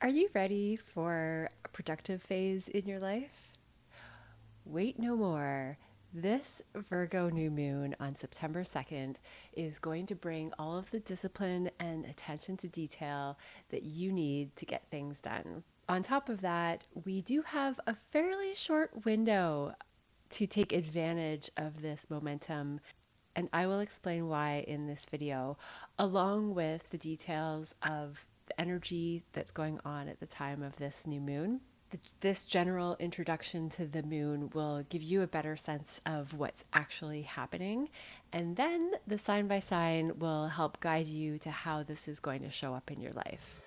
Are you ready for a productive phase in your life? Wait no more. This Virgo new moon on September 2nd is going to bring all of the discipline and attention to detail that you need to get things done. On top of that, we do have a fairly short window to take advantage of this momentum, and I will explain why in this video, along with the details of the energy that's going on at the time of this new moon. This general introduction to the moon will give you a better sense of what's actually happening, and then the sign by sign will help guide you to how this is going to show up in your life.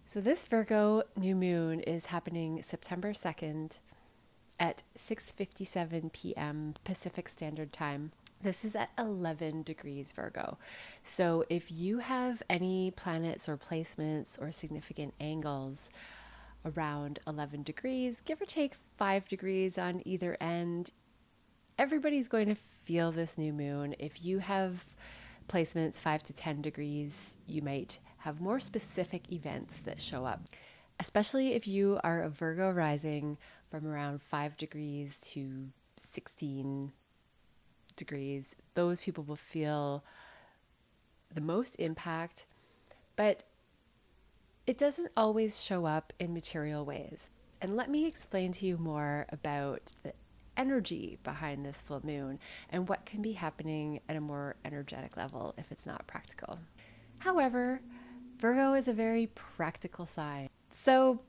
So this Virgo new moon is happening September 2nd at 6:57 p.m. Pacific Standard Time. This is at 11 degrees Virgo. So if you have any planets or placements or significant angles around 11 degrees, give or take 5 degrees on either end, everybody's going to feel this new moon. If you have placements 5 to 10 degrees, you might have more specific events that show up. Especially if you are a Virgo rising from around 5 degrees to 16 degrees, those people will feel the most impact, but it doesn't always show up in material ways. And let me explain to you more about the energy behind this full moon and what can be happening at a more energetic level if it's not practical. However, Virgo is a very practical sign, so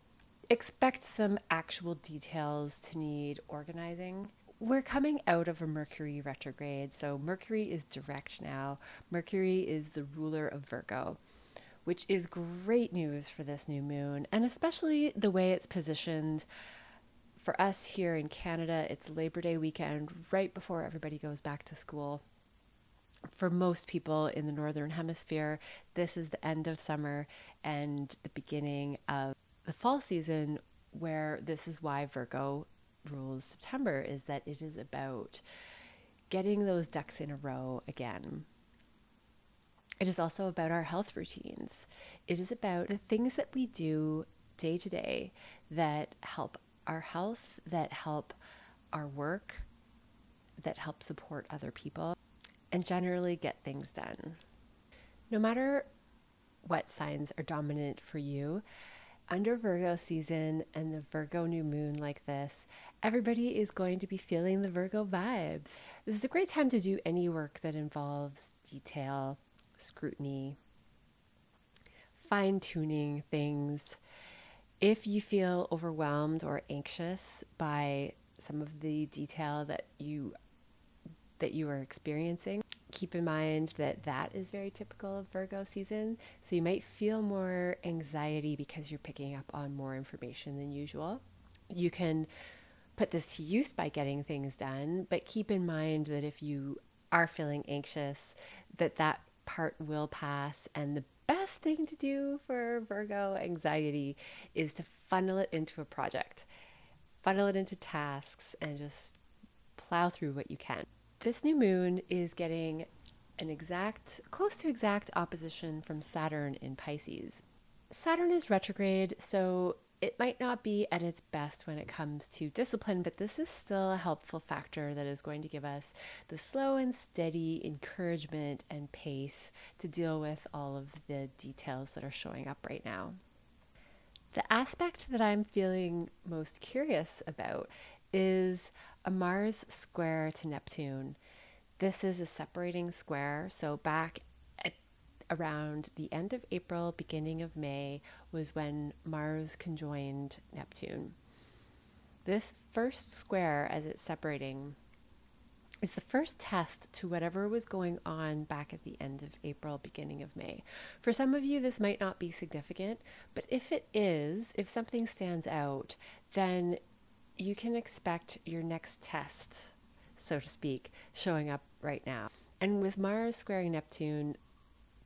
expect some actual details to need organizing. We're coming out of a Mercury retrograde, so Mercury is direct now. Mercury is the ruler of Virgo, which is great news for this new moon, and especially the way it's positioned. For us here in Canada, it's Labor Day weekend, right before everybody goes back to school. For most people in the Northern Hemisphere, this is the end of summer and the beginning of the fall season, where this is why Virgo rules September, is that it is about getting those ducks in a row again. It is also about our health routines. It is about the things that we do day to day that help our health, that help our work, that help support other people, and generally get things done. No matter what signs are dominant for you, under Virgo season and the Virgo new moon like this, everybody is going to be feeling the Virgo vibes. This is a great time to do any work that involves detail, scrutiny, fine-tuning things. If you feel overwhelmed or anxious by some of the detail that you are experiencing, keep in mind that that is very typical of Virgo season. So you might feel more anxiety because you're picking up on more information than usual. You can put this to use by getting things done, but keep in mind that if you are feeling anxious, that part will pass, and the best thing to do for Virgo anxiety is to funnel it into a project, funnel it into tasks, and just plow through what you can. This new moon is getting an close to exact opposition from Saturn in Pisces. Saturn is retrograde, so it might not be at its best when it comes to discipline, but this is still a helpful factor that is going to give us the slow and steady encouragement and pace to deal with all of the details that are showing up right now. The aspect that I'm feeling most curious about is a Mars square to Neptune. This is a separating square, so back at around the end of April, beginning of May, was when Mars conjoined Neptune. This first square, as it's separating, is the first test to whatever was going on back at the end of April, beginning of May. For some of you, this might not be significant, but if it is, if something stands out, then you can expect your next test, so to speak, showing up right now. And with Mars squaring Neptune,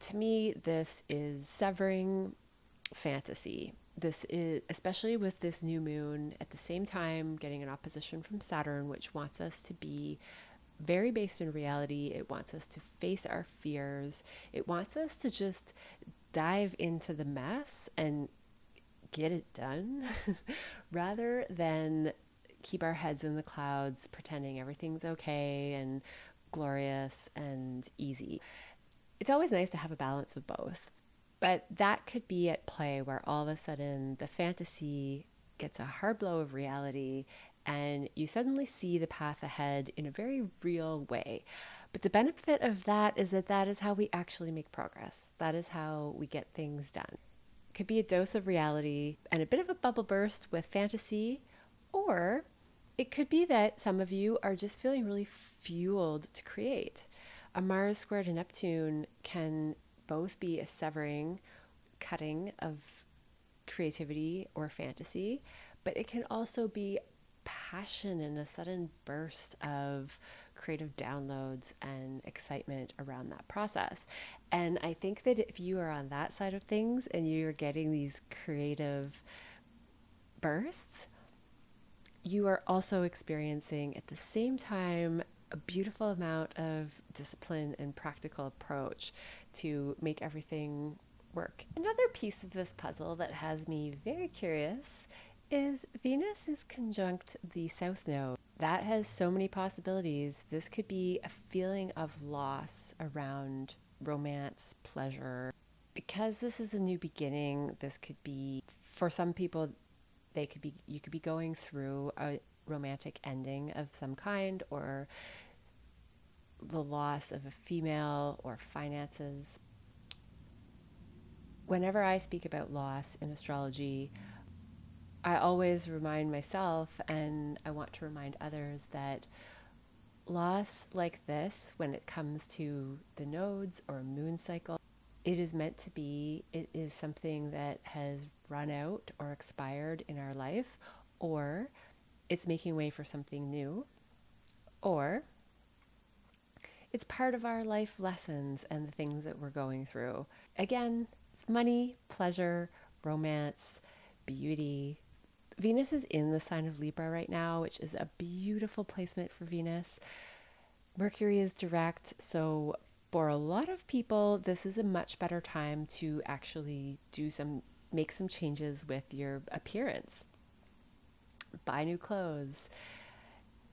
to me, this is severing fantasy. This is, especially with this new moon, at the same time getting an opposition from Saturn, which wants us to be very based in reality. It wants us to face our fears. It wants us to just dive into the mess and get it done rather than keep our heads in the clouds pretending everything's okay and glorious and easy. It's always nice to have a balance of both, but that could be at play where all of a sudden the fantasy gets a hard blow of reality and you suddenly see the path ahead in a very real way. But the benefit of that is that is how we actually make progress. That is how we get things done. It could be a dose of reality and a bit of a bubble burst with fantasy, or it could be that some of you are just feeling really fueled to create. A Mars square to Neptune can both be a severing, cutting of creativity or fantasy, but it can also be passion and a sudden burst of creative downloads and excitement around that process. And I think that if you are on that side of things and you're getting these creative bursts, you are also experiencing at the same time a beautiful amount of discipline and practical approach to make everything work. Another piece of this puzzle that has me very curious is Venus is conjunct the South Node. That has so many possibilities. This could be a feeling of loss around romance, pleasure. Because this is a new beginning, this could be, for some people, you could be going through a romantic ending of some kind, or the loss of a female, or finances. Whenever I speak about loss in astrology, I always remind myself, and I want to remind others, that loss like this, when it comes to the nodes or moon cycle, it is meant to be. It is something that has run out or expired in our life, or it's making way for something new, or it's part of our life lessons and the things that we're going through. Again, it's money, pleasure, romance, beauty. Venus is in the sign of Libra right now, which is a beautiful placement for Venus. Mercury is direct, so for a lot of people, this is a much better time to actually make some changes with your appearance. Buy new clothes.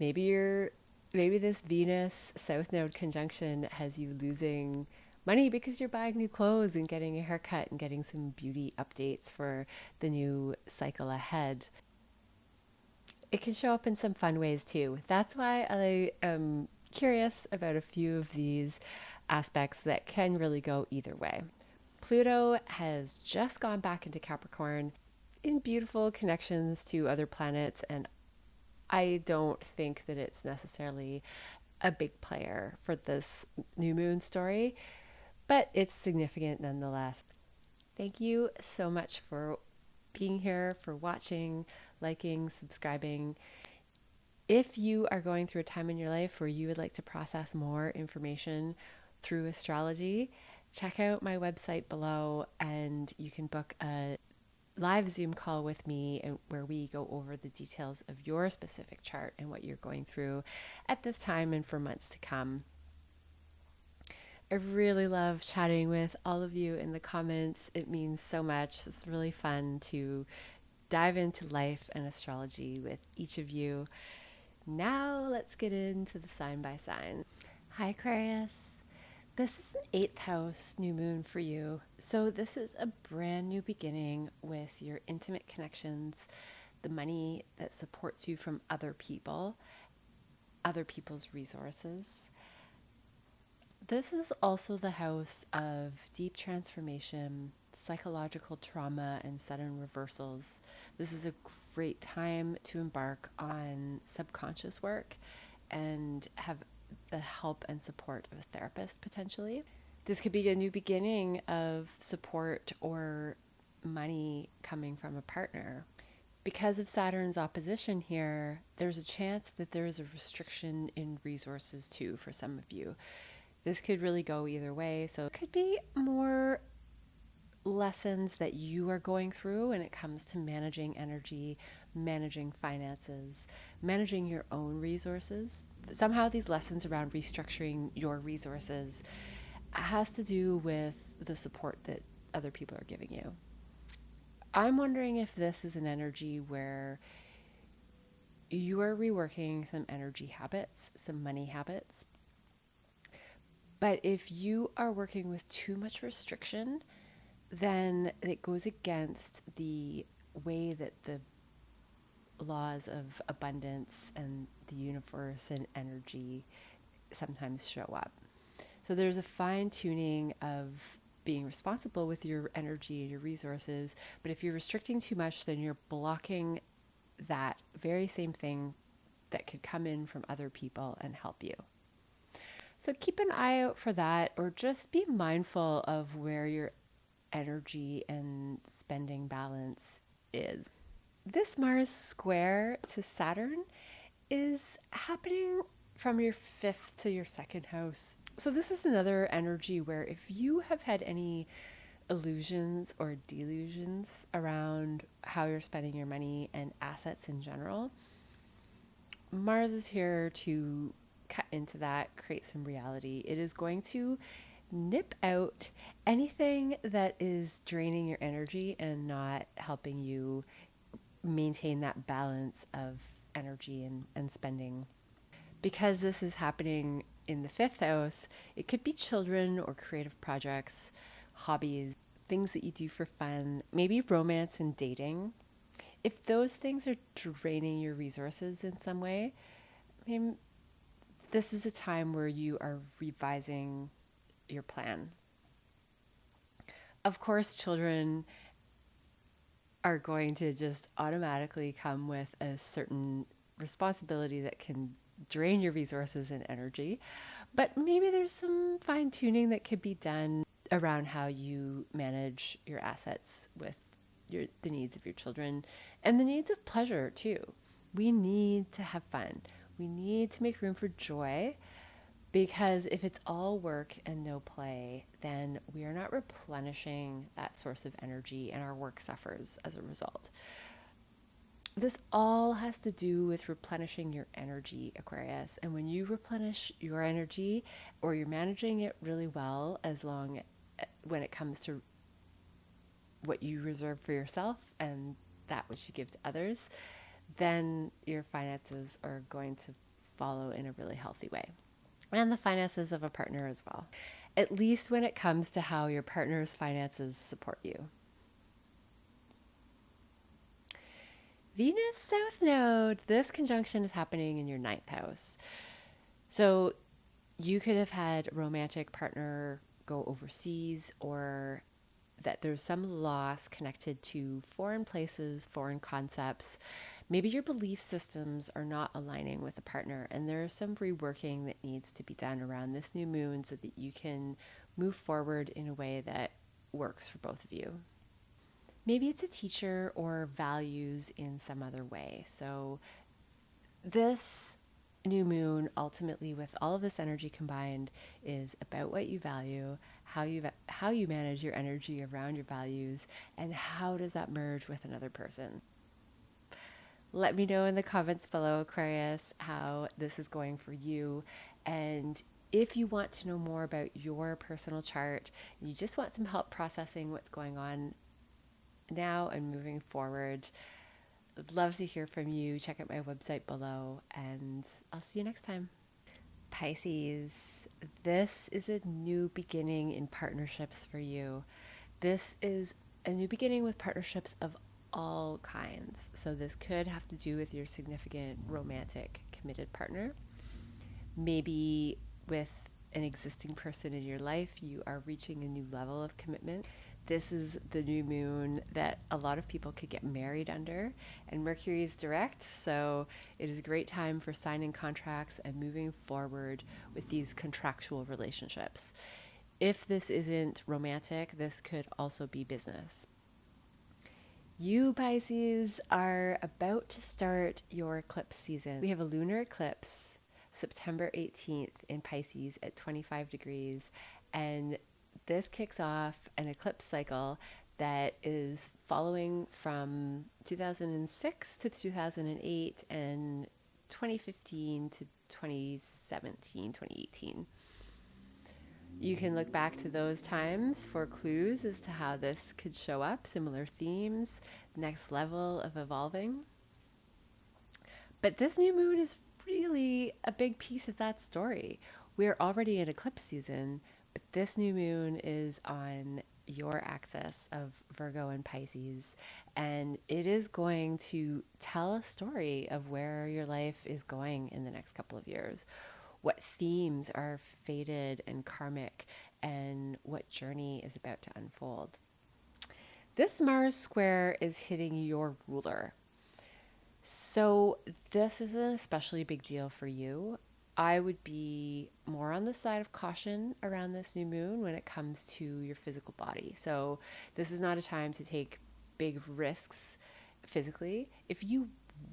Maybe this Venus South Node conjunction has you losing money because you're buying new clothes and getting a haircut and getting some beauty updates for the new cycle ahead. It can show up in some fun ways too. That's why I am curious about a few of these aspects that can really go either way. Pluto has just gone back into Capricorn in beautiful connections to other planets, and I don't think that it's necessarily a big player for this new moon story, but it's significant nonetheless. Thank you so much for being here, for watching, liking, subscribing. If you are going through a time in your life where you would like to process more information through astrology, check out my website below and you can book a live Zoom call with me where we go over the details of your specific chart and what you're going through at this time and for months to come. I really love chatting with all of you in the comments. It means so much. It's really fun to dive into life and astrology with each of you. Now let's get into the sign by sign. Hi Aquarius. This is an 8th house new moon for you. So this is a brand new beginning with your intimate connections, the money that supports you from other people, other people's resources. This is also the house of deep transformation, psychological trauma, and sudden reversals. This is a great time to embark on subconscious work and have the help and support of a therapist potentially. This could be a new beginning of support or money coming from a partner. Because of Saturn's opposition here, there's a chance that there is a restriction in resources too for some of you. This could really go either way. So it could be more lessons that you are going through when it comes to managing energy, managing finances, managing your own resources. Somehow these lessons around restructuring your resources has to do with the support that other people are giving you. I'm wondering if this is an energy where you are reworking some energy habits, some money habits. But if you are working with too much restriction, then it goes against the way that the laws of abundance and the universe and energy sometimes show up. So there's a fine tuning of being responsible with your energy and your resources. But if you're restricting too much, then you're blocking that very same thing that could come in from other people and help you. So keep an eye out for that, or just be mindful of where your energy and spending balance is. This Mars square to Saturn is happening from your 5th to your 2nd house. So this is another energy where if you have had any illusions or delusions around how you're spending your money and assets in general, Mars is here to cut into that, create some reality. It is going to nip out anything that is draining your energy and not helping you maintain that balance of energy and spending. Because this is happening in the 5th house, it could be children or creative projects, hobbies, things that you do for fun, maybe romance and dating. If those things are draining your resources in some way, this is a time where you are revising your plan. Of course, children are going to just automatically come with a certain responsibility that can drain your resources and energy, but maybe there's some fine tuning that could be done around how you manage your assets with the needs of your children and the needs of pleasure too. We need to have fun. We need to make room for joy, because if it's all work and no play, then we are not replenishing that source of energy and our work suffers as a result. This all has to do with replenishing your energy, Aquarius. And when you replenish your energy, or you're managing it really well, when it comes to what you reserve for yourself and that which you give to others, then your finances are going to follow in a really healthy way. And the finances of a partner as well, at least when it comes to how your partner's finances support you. Venus South Node, this conjunction is happening in your 9th house. So you could have had a romantic partner go overseas, or that there's some loss connected to foreign places, foreign concepts. Maybe your belief systems are not aligning with a partner, and there's some reworking that needs to be done around this new moon so that you can move forward in a way that works for both of you. Maybe it's a teacher or values in some other way. So this new moon, ultimately, with all of this energy combined, is about what you value, how you manage your energy around your values, and how does that merge with another person. Let me know in the comments below, Aquarius, how this is going for you. And if you want to know more about your personal chart, and you just want some help processing what's going on now and moving forward, I'd love to hear from you. Check out my website below, and I'll see you next time. Pisces, this is a new beginning in partnerships for you. This is a new beginning with partnerships of all kinds. So this could have to do with your significant romantic committed partner. Maybe with an existing person in your life, you are reaching a new level of commitment. This is the new moon that a lot of people could get married under, and Mercury is direct, so it is a great time for signing contracts and moving forward with these contractual relationships. If this isn't romantic, this could also be business. You, Pisces, are about to start your eclipse season. We have a lunar eclipse September 18th in Pisces at 25 degrees, and this kicks off an eclipse cycle that is following from 2006 to 2008 and 2015 to 2017, 2018. You can look back to those times for clues as to how this could show up, similar themes, next level of evolving. But this new moon is really a big piece of that story. We're already in eclipse season, but this new moon is on your axis of Virgo and Pisces, and it is going to tell a story of where your life is going in the next couple of years, what themes are fated and karmic, and what journey is about to unfold. This Mars square is hitting your ruler. So this is an especially big deal for you. I would be more on the side of caution around this new moon when it comes to your physical body. So this is not a time to take big risks physically. If you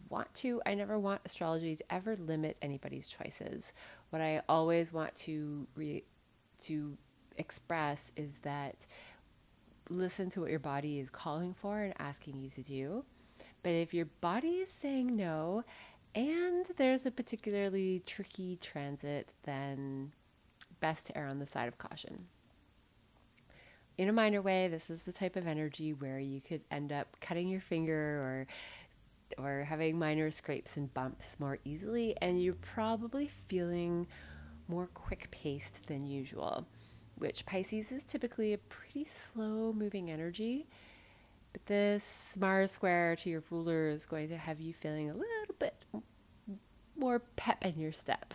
want to, I never want astrology to ever limit anybody's choices. What I always want to express is that listen to what your body is calling for and asking you to do. But if your body is saying no, and there's a particularly tricky transit, then best to err on the side of caution. In a minor way, this is the type of energy where you could end up cutting your finger or having minor scrapes and bumps more easily, and you're probably feeling more quick-paced than usual, which Pisces is typically a pretty slow-moving energy. But this Mars square to your ruler is going to have you feeling a little bit more pep in your step.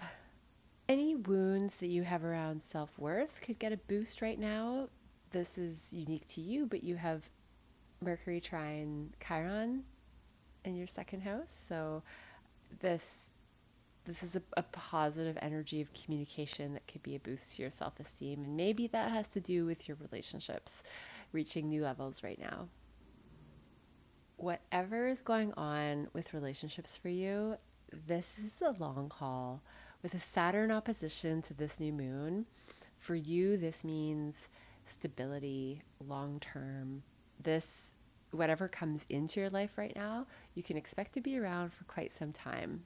Any wounds that you have around self-worth could get a boost right now. This is unique to you, but you have Mercury trine Chiron in your second house. So this is a positive energy of communication that could be a boost to your self-esteem. And maybe that has to do with your relationships reaching new levels right now. Whatever is going on with relationships for you, this is the long haul. With a Saturn opposition to this new moon, for you, this means stability, long term. This, whatever comes into your life right now, you can expect to be around for quite some time.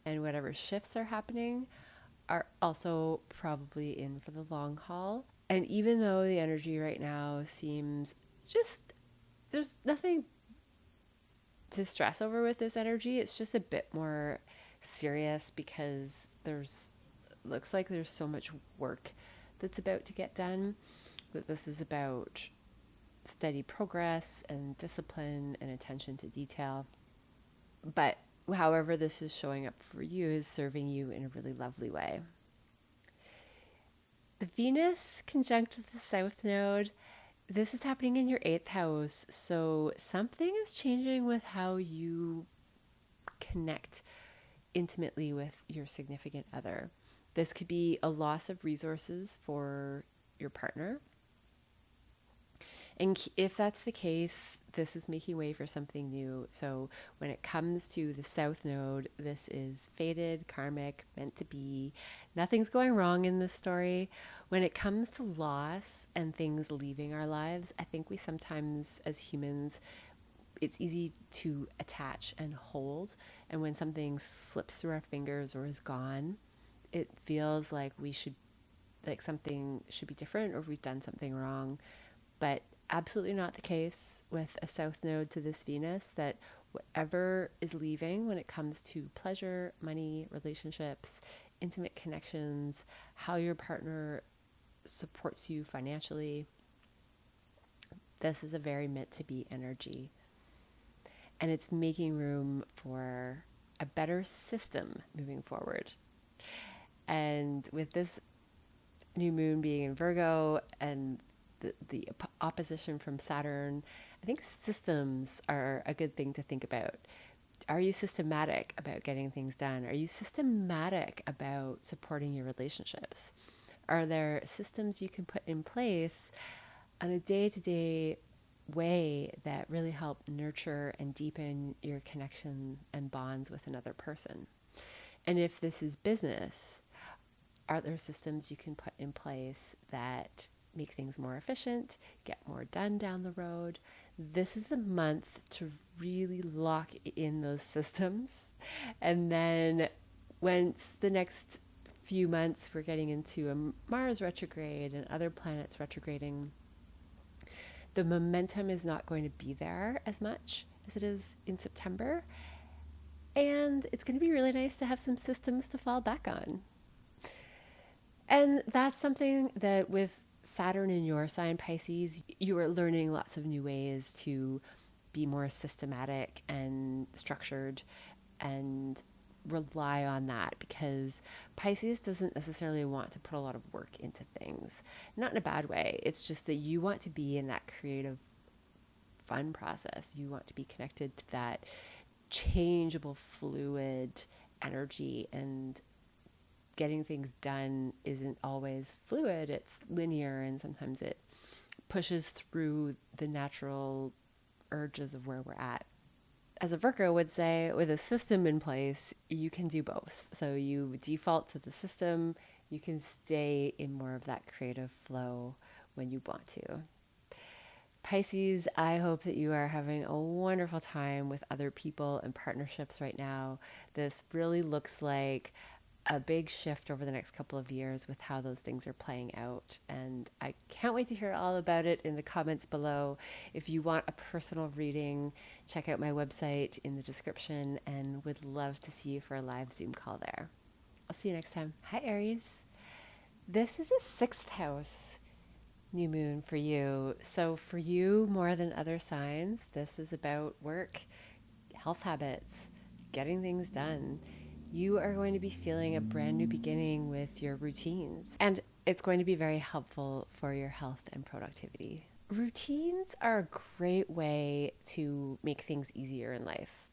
And whatever shifts are happening are also probably in for the long haul. And even though the energy right now seems there's nothing to stress over with this energy, it's just a bit more serious because looks like there's so much work that's about to get done, that this is about steady progress and discipline and attention to detail. But however this is showing up for you is serving you in a really lovely way. The Venus conjunct with the South Node, this is happening in your 8th house, so something is changing with how you connect intimately with your significant other. This could be a loss of resources for your partner. And if that's the case, this is making way for something new. So when it comes to the South Node, this is fated, karmic, meant to be. Nothing's going wrong in this story. When it comes to loss and things leaving our lives, I think we sometimes, as humans, it's easy to attach and hold. And when something slips through our fingers or is gone, it feels like something should be different or we've done something wrong. But absolutely not the case with a South Node to this Venus, that whatever is leaving when it comes to pleasure, money, relationships, intimate connections, how your partner supports you financially, this is a very meant to be energy. And it's making room for a better system moving forward. And with this new moon being in Virgo and the opposition from Saturn, I think systems are a good thing to think about. Are you systematic about getting things done? Are you systematic about supporting your relationships? Are there systems you can put in place on a day-to-day way that really help nurture and deepen your connection and bonds with another person? And if this is business, are there systems you can put in place that make things more efficient, get more done down the road? This is the month to really lock in those systems. And then once the next few months, we're getting into a Mars retrograde and other planets retrograding. The momentum is not going to be there as much as it is in September. And it's going to be really nice to have some systems to fall back on. And that's something that with Saturn in your sign, Pisces, you are learning lots of new ways to be more systematic and structured and rely on that, because Pisces doesn't necessarily want to put a lot of work into things. Not in a bad way. It's just that you want to be in that creative, fun process. You want to be connected to that changeable, fluid energy, and getting things done isn't always fluid. It's linear, and sometimes it pushes through the natural urges of where we're at. As a Virgo would say, with a system in place, you can do both. So you default to the system, you can stay in more of that creative flow when you want to. Pisces, I hope that you are having a wonderful time with other people and partnerships right now. This really looks like a big shift over the next couple of years with how those things are playing out. And I can't wait to hear all about it in the comments below. If you want a personal reading, check out my website in the description, and would love to see you for a live Zoom call there. I'll see you next time. Hi, Aries. This is a 6th house new moon for you. So for you, more than other signs, this is about work, health habits, getting things done. You are going to be feeling a brand new beginning with your routines, and it's going to be very helpful for your health and productivity. Routines are a great way to make things easier in life.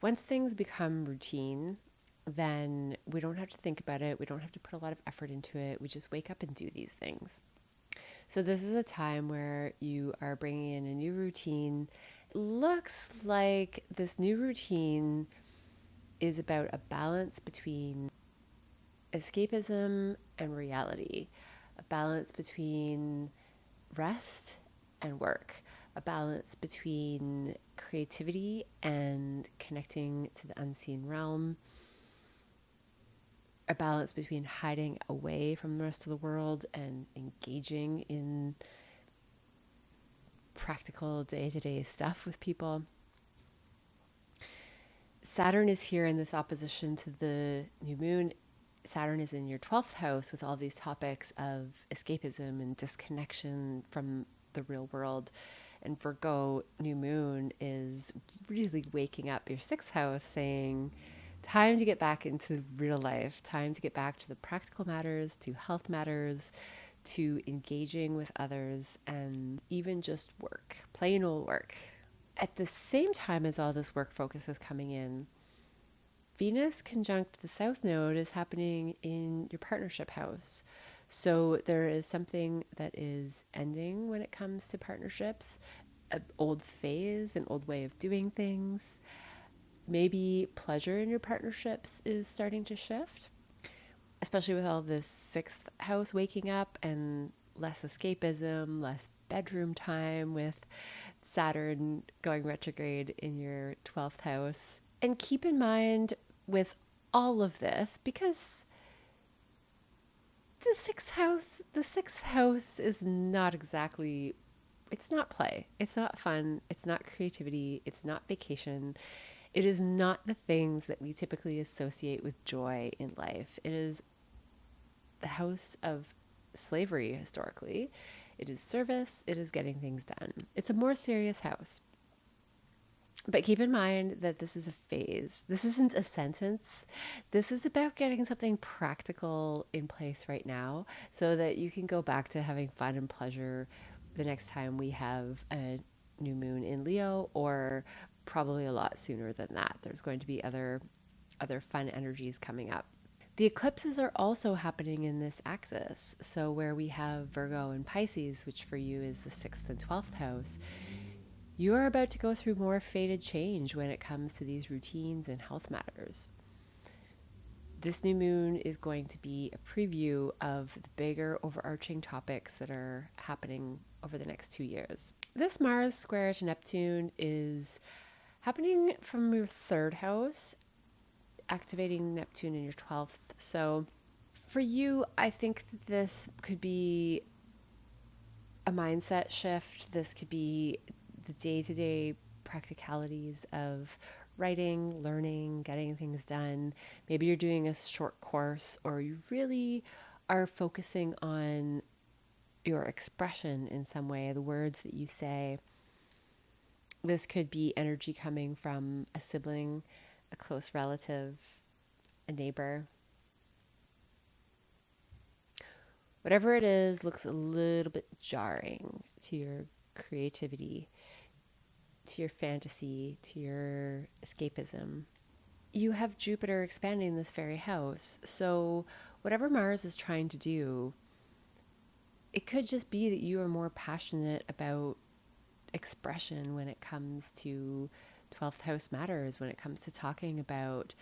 Once things become routine, then we don't have to think about it. We don't have to put a lot of effort into it. We just wake up and do these things. So this is a time where you are bringing in a new routine. Looks like this new routine is about a balance between escapism and reality, a balance between rest and work, a balance between creativity and connecting to the unseen realm, a balance between hiding away from the rest of the world and engaging in practical day-to-day stuff with people. Saturn is here in this opposition to the new moon. Saturn is in your 12th house with all these topics of escapism and disconnection from the real world. And Virgo new moon is really waking up your 6th house, saying, time to get back into real life, time to get back to the practical matters, to health matters, to engaging with others, and even just work, plain old work. At the same time as all this work focus is coming in, Venus conjunct the South Node is happening in your partnership house. So there is something that is ending when it comes to partnerships, an old phase, an old way of doing things. Maybe pleasure in your partnerships is starting to shift, especially with all this 6th house waking up and less escapism, less bedroom time with Saturn going retrograde in your 12th house. And keep in mind with all of this, because the 6th house is not exactly, it's not play, it's not fun, it's not creativity, it's not vacation. It is not the things that we typically associate with joy in life. It is the house of slavery historically. It is service. It is getting things done. It's a more serious house. But keep in mind that this is a phase. This isn't a sentence. This is about getting something practical in place right now so that you can go back to having fun and pleasure the next time we have a new moon in Leo, or probably a lot sooner than that. There's going to be other fun energies coming up. The eclipses are also happening in this axis. So where we have Virgo and Pisces, which for you is the 6th and 12th house, you are about to go through more fated change when it comes to these routines and health matters. This new moon is going to be a preview of the bigger overarching topics that are happening over the next 2 years. This Mars square to Neptune is happening from your 3rd house, activating Neptune in your 12th. So For you, I think that this could be a mindset shift. This could be the day-to-day practicalities of writing, learning, getting things done. Maybe you're doing a short course, or you really are focusing on your expression in some way, the words that you say. This could be energy coming from a sibling, a close relative, a neighbor. Whatever it is looks a little bit jarring to your creativity, to your fantasy, to your escapism. You have Jupiter expanding this very house. So whatever Mars is trying to do, it could just be that you are more passionate about expression when it comes to 12th house matters, when it comes to talking about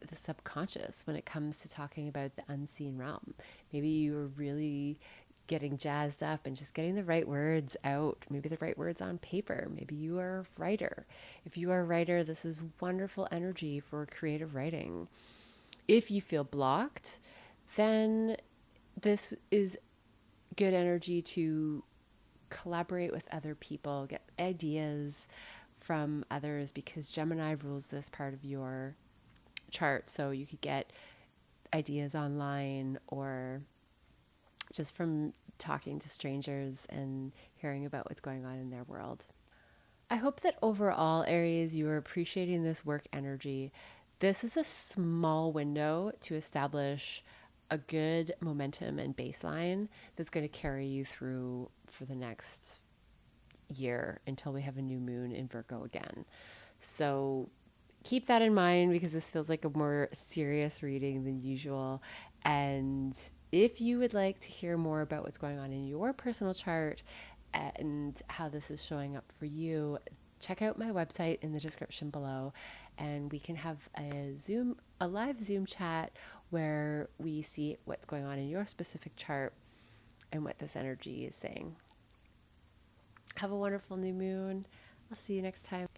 the subconscious, when it comes to talking about the unseen realm. Maybe you're really getting jazzed up and just getting the right words out, maybe the right words on paper. Maybe you are a writer. If you are a writer, this is wonderful energy for creative writing. If you feel blocked, then this is good energy to collaborate with other people, get ideas from others, because Gemini rules this part of your chart. So you could get ideas online or just from talking to strangers and hearing about what's going on in their world. I hope that overall, Aries, you are appreciating this work energy. This is a small window to establish a good momentum and baseline that's going to carry you through for the next year until we have a new moon in Virgo again. So keep that in mind, because this feels like a more serious reading than usual. And if you would like to hear more about what's going on in your personal chart and how this is showing up for you, check out my website in the description below, and we can have a live Zoom chat where we see what's going on in your specific chart and what this energy is saying. Have a wonderful new moon. I'll see you next time.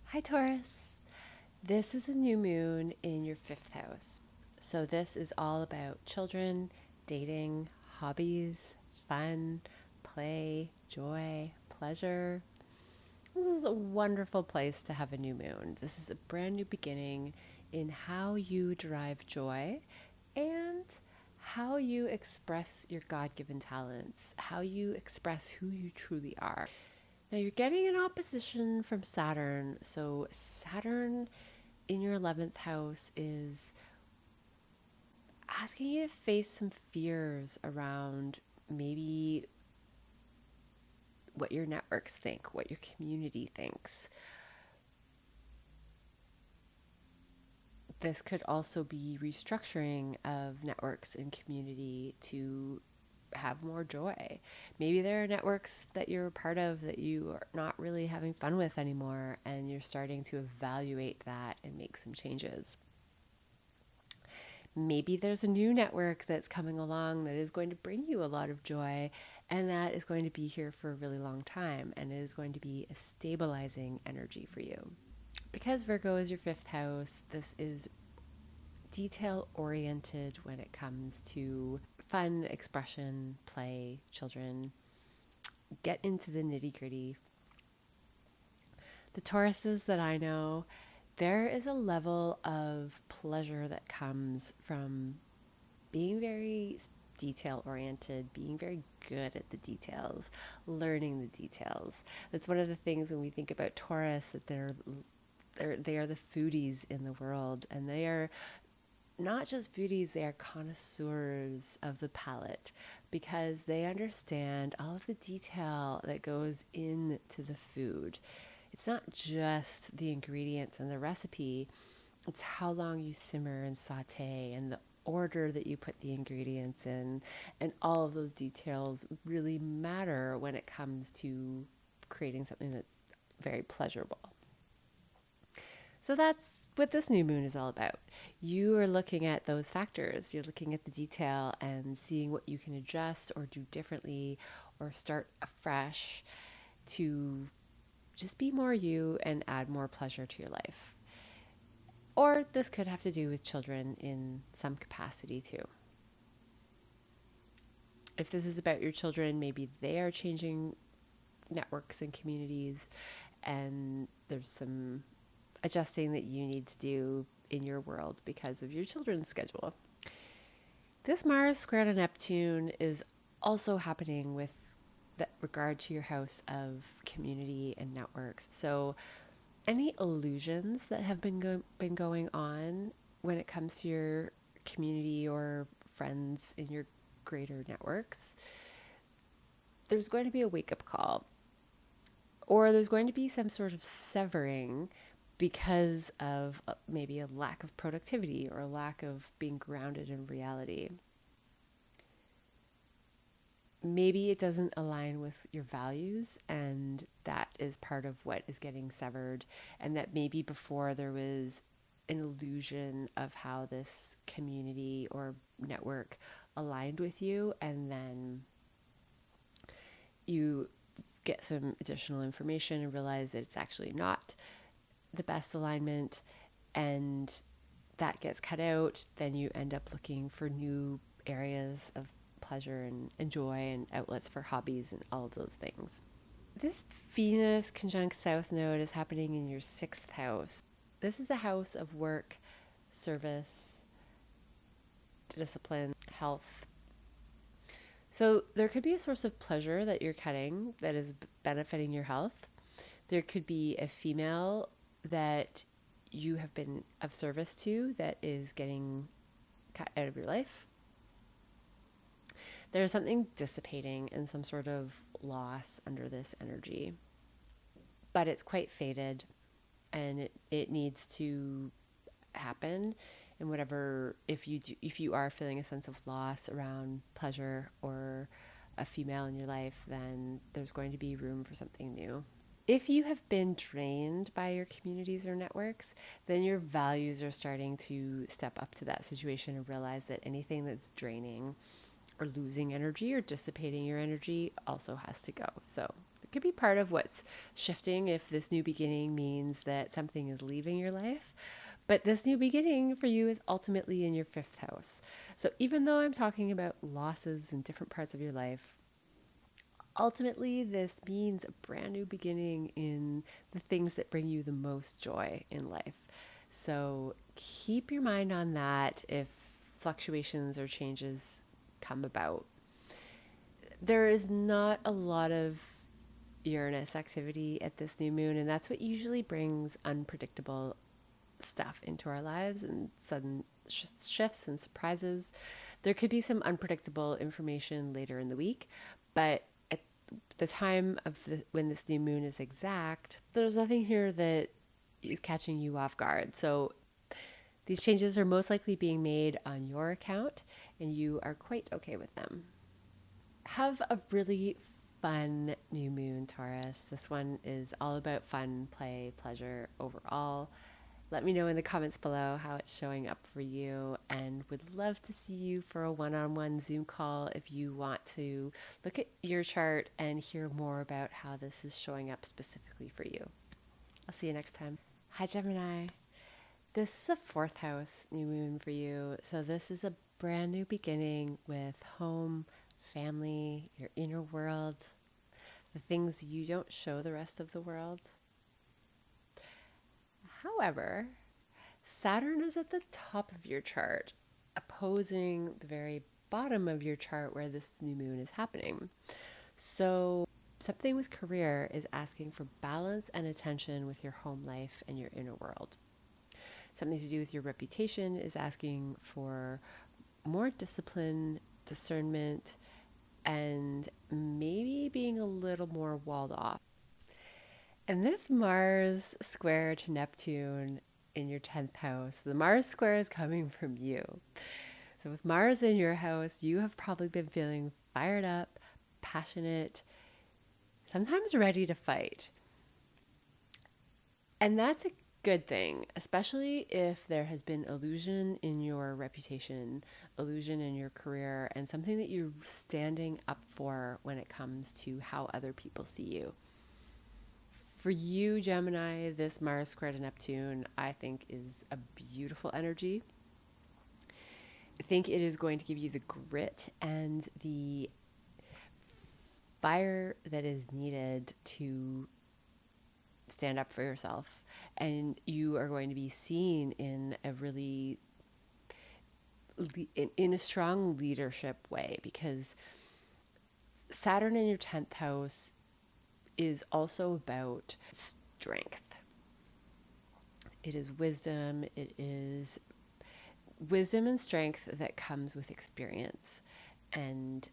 Hi, Taurus. This is a new moon in your 5th house. So this is all about children, dating, hobbies, fun, play, joy, pleasure. This is a wonderful place to have a new moon. This is a brand new beginning in how you derive joy and how you express your God-given talents, how you express who you truly are. Now you're getting an opposition from Saturn. So Saturn in your 11th house is asking you to face some fears around maybe what your networks think, what your community thinks. This could also be restructuring of networks and community to have more joy. Maybe there are networks that you're a part of that you are not really having fun with anymore, and you're starting to evaluate that and make some changes. Maybe there's a new network that's coming along that is going to bring you a lot of joy, and that is going to be here for a really long time, and it is going to be a stabilizing energy for you. Because Virgo is your 5th house, this is detail oriented when it comes to fun, expression, play, children. Get into the nitty gritty. The Tauruses that I know, there is a level of pleasure that comes from being very detail oriented, being very good at the details, learning the details. That's one of the things when we think about Taurus, that they are the foodies in the world, and they are not just foodies, they are connoisseurs of the palate, because they understand all of the detail that goes into the food. It's not just the ingredients and the recipe, it's how long you simmer and saute and the order that you put the ingredients in, and all of those details really matter when it comes to creating something that's very pleasurable. So that's what this new moon is all about. You are looking at those factors. You're looking at the detail and seeing what you can adjust or do differently or start afresh to just be more you and add more pleasure to your life. Or this could have to do with children in some capacity too. If this is about your children, maybe they are changing networks and communities, and there's some adjusting that you need to do in your world because of your children's schedule. This Mars square to Neptune is also happening with that regard to your house of community and networks. So any illusions that have been going on when it comes to your community or friends in your greater networks, there's going to be a wake-up call, or there's going to be some sort of severing because of maybe a lack of productivity or a lack of being grounded in reality. Maybe it doesn't align with your values, and that is part of what is getting severed, and that maybe before there was an illusion of how this community or network aligned with you, and then you get some additional information and realize that it's actually not the best alignment, and that gets cut out. Then you end up looking for new areas of pleasure and joy and outlets for hobbies and all of those things. This Venus conjunct South Node is happening in your 6th house. This is a house of work, service, discipline, health. So there could be a source of pleasure that you're cutting that is benefiting your health. There could be a female that you have been of service to that is getting cut out of your life. There's something dissipating and some sort of loss under this energy, but it's quite faded, and it needs to happen. And whatever, if you are feeling a sense of loss around pleasure or a female in your life, then there's going to be room for something new. If you have been drained by your communities or networks, then your values are starting to step up to that situation and realize that anything that's draining or losing energy or dissipating your energy also has to go. So it could be part of what's shifting if this new beginning means that something is leaving your life. But this new beginning for you is ultimately in your 5th house. So even though I'm talking about losses in different parts of your life, ultimately this means a brand new beginning in the things that bring you the most joy in life. So keep your mind on that if fluctuations or changes come about. There is not a lot of Uranus activity at this new moon, and that's what usually brings unpredictable stuff into our lives and sudden shifts and surprises. There could be some unpredictable information later in the week, but at the time of when this new moon is exact, there's nothing here that is catching you off guard. So these changes are most likely being made on your account, and you are quite okay with them. Have a really fun new moon, Taurus. This one is all about fun, play, pleasure overall. Let me know in the comments below how it's showing up for you, and would love to see you for a one-on-one Zoom call if you want to look at your chart and hear more about how this is showing up specifically for you. I'll see you next time. Hi, Gemini. This is a 4th house new moon for you. So this is a brand new beginning with home, family, your inner world, the things you don't show the rest of the world. However, Saturn is at the top of your chart, opposing the very bottom of your chart where this new moon is happening. So something with career is asking for balance and attention with your home life and your inner world. Something to do with your reputation is asking for more discipline, discernment, and maybe being a little more walled off. And this Mars square to Neptune in your 10th house, the Mars square is coming from you. So with Mars in your house, you have probably been feeling fired up, passionate, sometimes ready to fight. And that's a good thing, especially if there has been illusion in your reputation, illusion in your career, and something that you're standing up for when it comes to how other people see you. For you, Gemini, this Mars square to Neptune, I think is a beautiful energy. I think it is going to give you the grit and the fire that is needed to stand up for yourself. And you are going to be seen in a really, in a strong leadership way, because Saturn in your 10th house is also about strength. It is wisdom. It is wisdom and strength that comes with experience. And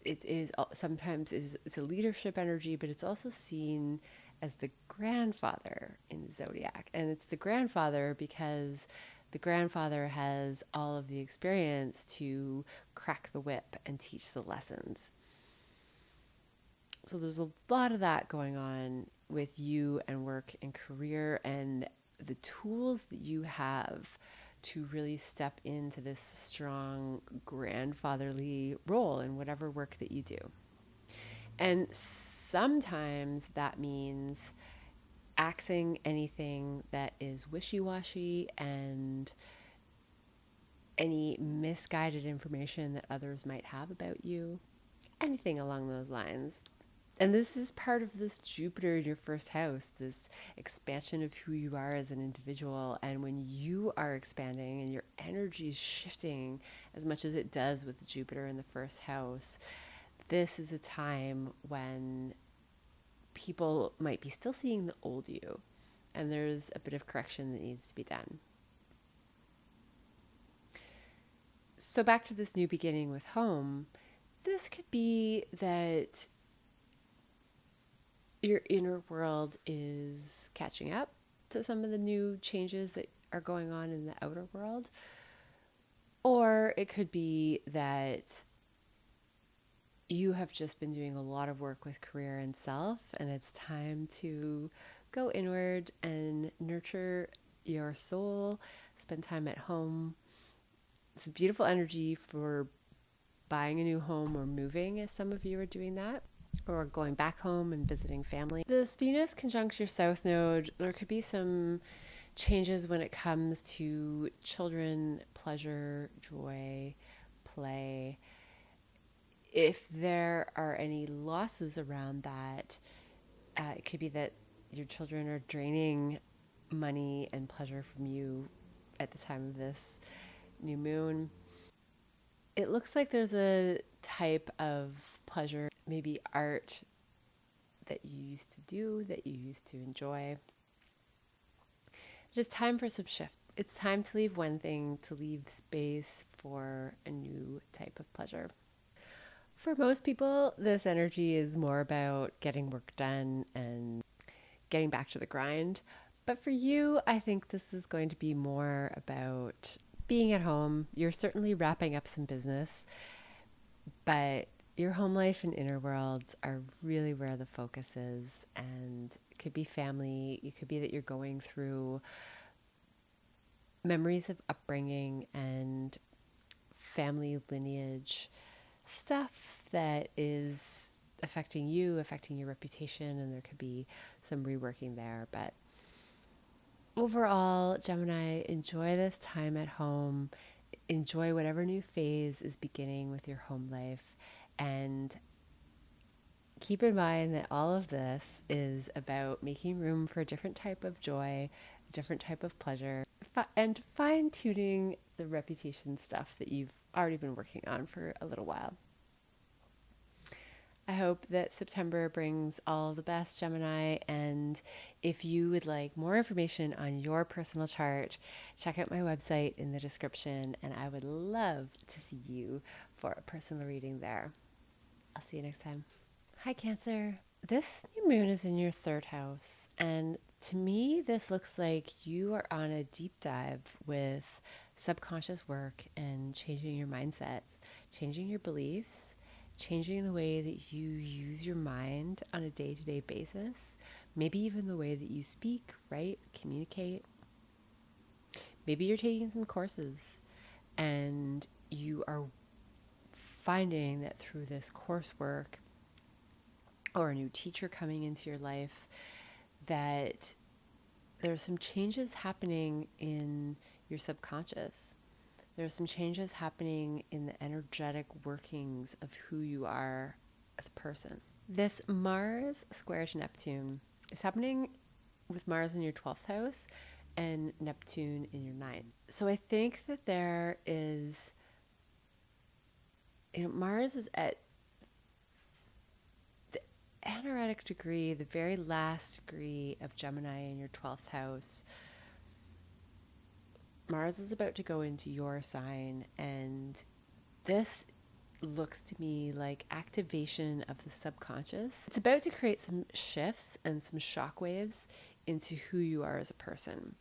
it is sometimes it's a leadership energy, but it's also seen as the grandfather in the zodiac. And it's the grandfather because the grandfather has all of the experience to crack the whip and teach the lessons. So there's a lot of that going on with you and work and career, and the tools that you have to really step into this strong grandfatherly role in whatever work that you do. And sometimes that means axing anything that is wishy-washy and any misguided information that others might have about you, anything along those lines. And this is part of this Jupiter in your first house, this expansion of who you are as an individual. And when you are expanding and your energy is shifting as much as it does with Jupiter in the first house, this is a time when people might be still seeing the old you, and there's a bit of correction that needs to be done. So back to this new beginning with home, this could be that your inner world is catching up to some of the new changes that are going on in the outer world. Or it could be that you have just been doing a lot of work with career and self, and it's time to go inward and nurture your soul, spend time at home. It's a beautiful energy for buying a new home or moving, if some of you are doing that, or going back home and visiting family. This Venus conjunct your South Node, there could be some changes when it comes to children, pleasure, joy, play. If there are any losses around that, it could be that your children are draining money and pleasure from you at the time of this new moon. It looks like there's a type of pleasure, maybe art, that you used to do, that you used to enjoy. It is time for some shift. It's time to leave one thing, to leave space for a new type of pleasure. For most people, this energy is more about getting work done and getting back to the grind. But for you, I think this is going to be more about being at home. You're certainly wrapping up some business, but your home life and inner worlds are really where the focus is. And it could be family. It could be that you're going through memories of upbringing and family lineage stuff that is affecting you, affecting your reputation, and there could be some reworking there. But overall, Gemini, enjoy this time at home. Enjoy whatever new phase is beginning with your home life. And keep in mind that all of this is about making room for a different type of joy, a different type of pleasure, and fine-tuning the reputation stuff that you've already been working on for a little while. I hope that September brings all the best, Gemini, and if you would like more information on your personal chart, check out my website in the description, and I would love to see you for a personal reading there. I'll see you next time. Hi, Cancer. This new moon is in your third house, and to me, this looks like you are on a deep dive with subconscious work and changing your mindsets, changing your beliefs, changing the way that you use your mind on a day-to-day basis, maybe even the way that you speak, write, communicate. Maybe you're taking some courses and you are finding that through this coursework or a new teacher coming into your life that there's some changes happening in your subconscious. There are some changes happening in the energetic workings of who you are as a person. This Mars square to Neptune is happening with Mars in your 12th house and Neptune in your 9th. So I think that there is, Mars is at the anaretic degree, the very last degree of Gemini in your 12th house. Mars is about to go into your sign, and this looks to me like activation of the subconscious. It's about to create some shifts and some shockwaves into who you are as a person.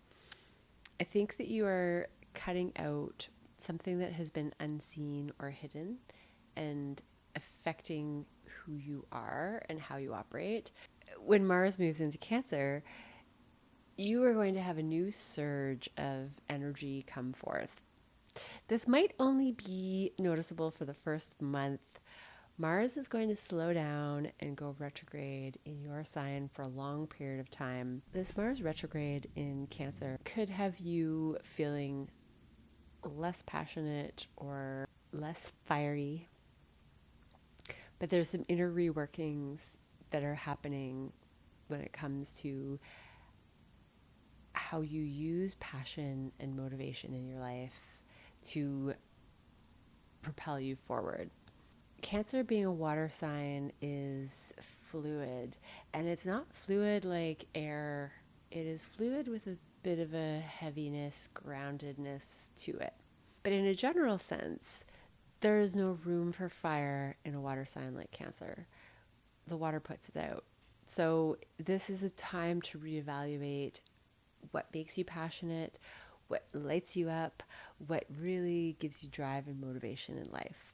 I think that you are cutting out something that has been unseen or hidden and affecting who you are and how you operate. When Mars moves into Cancer, you are going to have a new surge of energy come forth. This might only be noticeable for the first month. Mars is going to slow down and go retrograde in your sign for a long period of time. This Mars retrograde in Cancer could have you feeling less passionate or less fiery, but there's some inner reworkings that are happening when it comes to how you use passion and motivation in your life to propel you forward. Cancer, being a water sign, is fluid, and it's not fluid like air. It is fluid with a bit of a heaviness, groundedness to it. But in a general sense, there is no room for fire in a water sign like Cancer. The water puts it out. So this is a time to reevaluate what makes you passionate, what lights you up, what really gives you drive and motivation in life.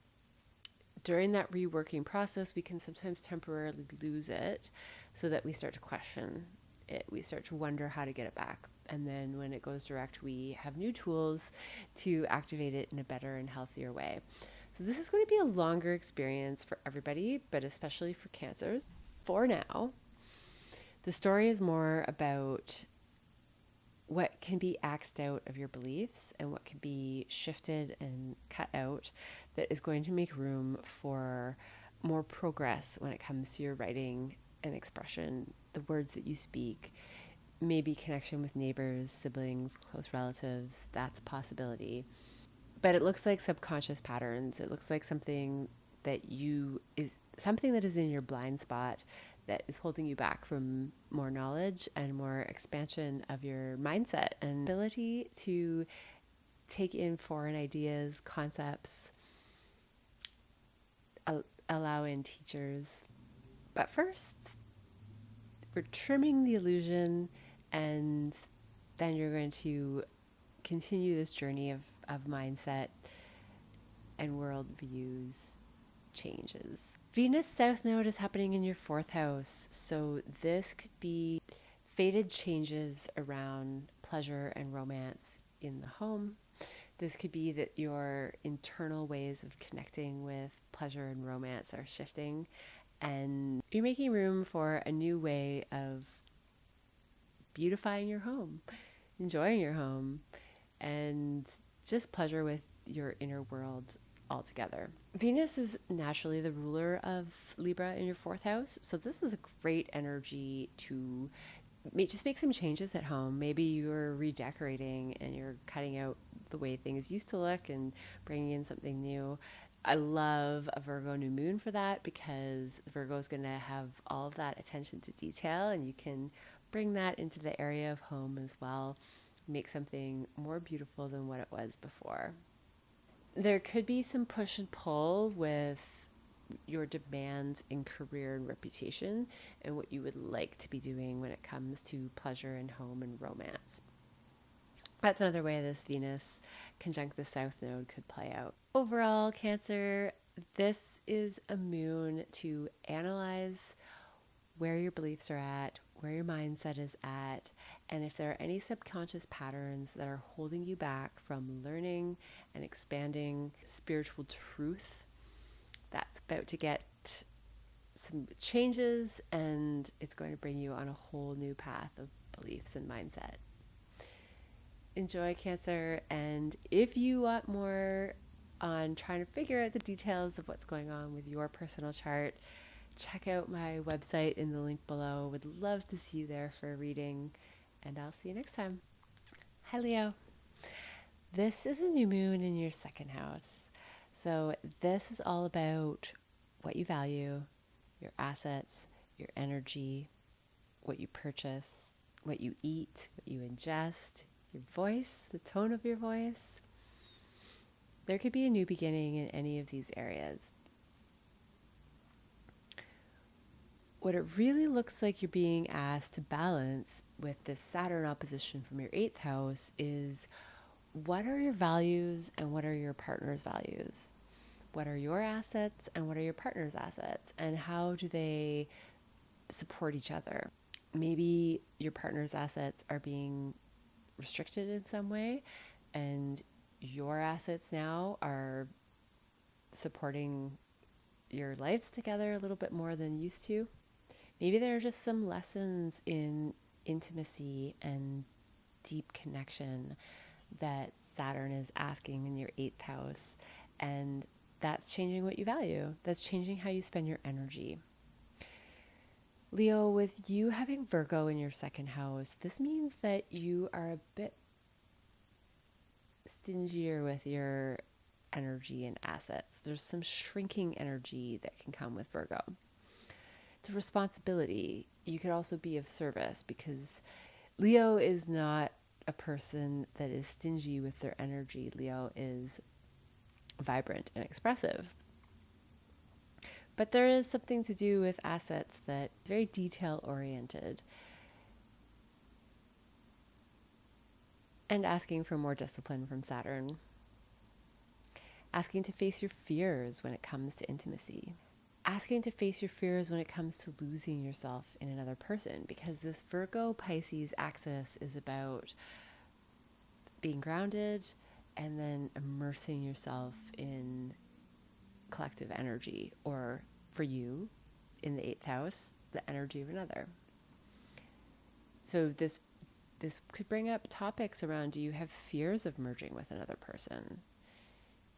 During that reworking process, we can sometimes temporarily lose it so that we start to question it. We start to wonder how to get it back. And then when it goes direct, we have new tools to activate it in a better and healthier way. So this is going to be a longer experience for everybody, but especially for Cancers. For now, the story is more about what can be axed out of your beliefs and what can be shifted and cut out that is going to make room for more progress when it comes to your writing and expression, the words that you speak, maybe connection with neighbors, siblings, close relatives. That's a possibility. But it looks like subconscious patterns. It looks like something that is in your blind spot that is holding you back from more knowledge and more expansion of your mindset and ability to take in foreign ideas, concepts, allow in teachers. But first, we're trimming the illusion, and then you're going to continue this journey of mindset and worldviews changes. Venus South Node is happening in your 4th house, so this could be fated changes around pleasure and romance in the home. This could be that your internal ways of connecting with pleasure and romance are shifting, and you're making room for a new way of beautifying your home, enjoying your home, and just pleasure with your inner world altogether. Venus is naturally the ruler of Libra in your 4th house, so this is a great energy to just make some changes at home. Maybe you're redecorating and you're cutting out the way things used to look and bringing in something new. I love a Virgo new moon for that, because Virgo is going to have all of that attention to detail, and you can bring that into the area of home as well. Make something more beautiful than what it was before. There could be some push and pull with your demands in career and reputation and what you would like to be doing when it comes to pleasure and home and romance. That's another way this Venus conjunct the South Node could play out. Overall, Cancer, this is a moon to analyze where your beliefs are at, where your mindset is at, and if there are any subconscious patterns that are holding you back from learning and expanding spiritual truth. That's about to get some changes, and it's going to bring you on a whole new path of beliefs and mindset. Enjoy, Cancer, and if you want more on trying to figure out the details of what's going on with your personal chart, check out my website in the link below. Would love to see you there for a reading, and I'll see you next time. Hi, Leo. This is a new moon in your second house. So this is all about what you value, your assets, your energy, what you purchase, what you eat, what you ingest, your voice, the tone of your voice. There could be a new beginning in any of these areas. What it really looks like you're being asked to balance with this Saturn opposition from your 8th house is, what are your values and what are your partner's values? What are your assets and what are your partner's assets? And how do they support each other? Maybe your partner's assets are being restricted in some way, and your assets now are supporting your lives together a little bit more than used to. Maybe there are just some lessons in intimacy and deep connection that Saturn is asking in your 8th house, and that's changing what you value. That's changing how you spend your energy. Leo, with you having Virgo in your second house, this means that you are a bit stingier with your energy and assets. There's some shrinking energy that can come with Virgo. It's a responsibility. You could also be of service, because Leo is not a person that is stingy with their energy. Leo is vibrant and expressive. But there is something to do with assets that is very detail oriented, and asking for more discipline from Saturn. Asking to face your fears when it comes to intimacy. Asking to face your fears when it comes to losing yourself in another person, because this Virgo Pisces axis is about being grounded and then immersing yourself in collective energy, or for you in the 8th house, the energy of another. So this could bring up topics around, do you have fears of merging with another person?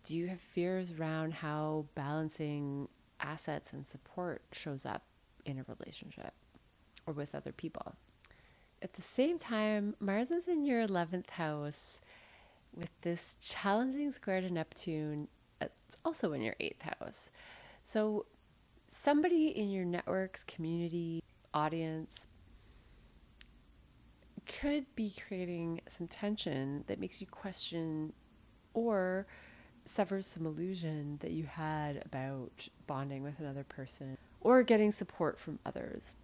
Do you have fears around how balancing assets and support shows up in a relationship or with other people? At the same time, Mars is in your 11th house with this challenging square to Neptune. It's also in your 8th house. So somebody in your network's community, audience, could be creating some tension that makes you question or severs some illusion that you had about bonding with another person or getting support from others.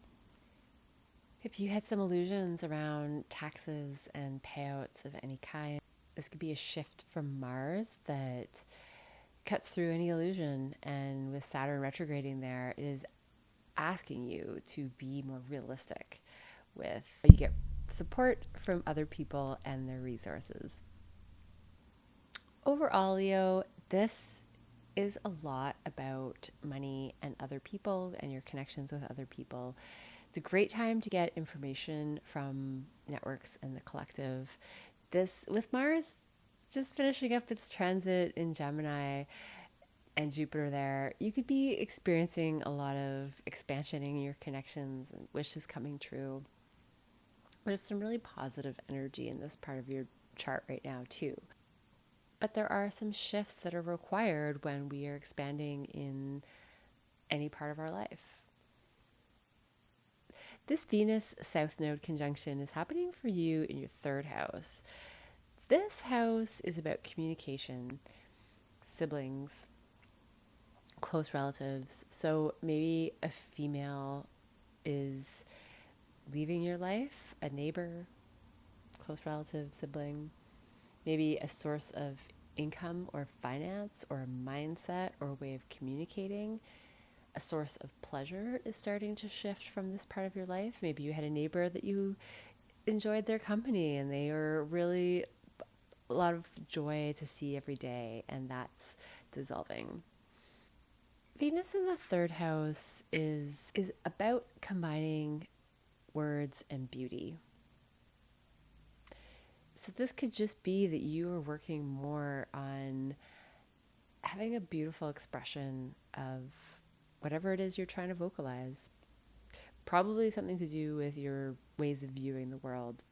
If you had some illusions around taxes and payouts of any kind, this could be a shift from Mars that cuts through any illusion. And with Saturn retrograding there, it is asking you to be more realistic with how you get support from other people and their resources. Overall, Leo, this is a lot about money and other people and your connections with other people. It's a great time to get information from networks and the collective. This, with Mars just finishing up its transit in Gemini and Jupiter there, you could be experiencing a lot of expansion in your connections and wishes coming true. There's some really positive energy in this part of your chart right now too. But there are some shifts that are required when we are expanding in any part of our life. This Venus South Node conjunction is happening for you in your 3rd house. This house is about communication, siblings, close relatives. So maybe a female is leaving your life, a neighbor, close relative, sibling, maybe a source of income or finance or a mindset or a way of communicating. A source of pleasure is starting to shift from this part of your life. Maybe you had a neighbor that you enjoyed their company and they are really a lot of joy to see every day, and that's dissolving. Venus in the 3rd house is about combining words and beauty. So this could just be that you are working more on having a beautiful expression of whatever it is you're trying to vocalize. Probably something to do with your ways of viewing the world.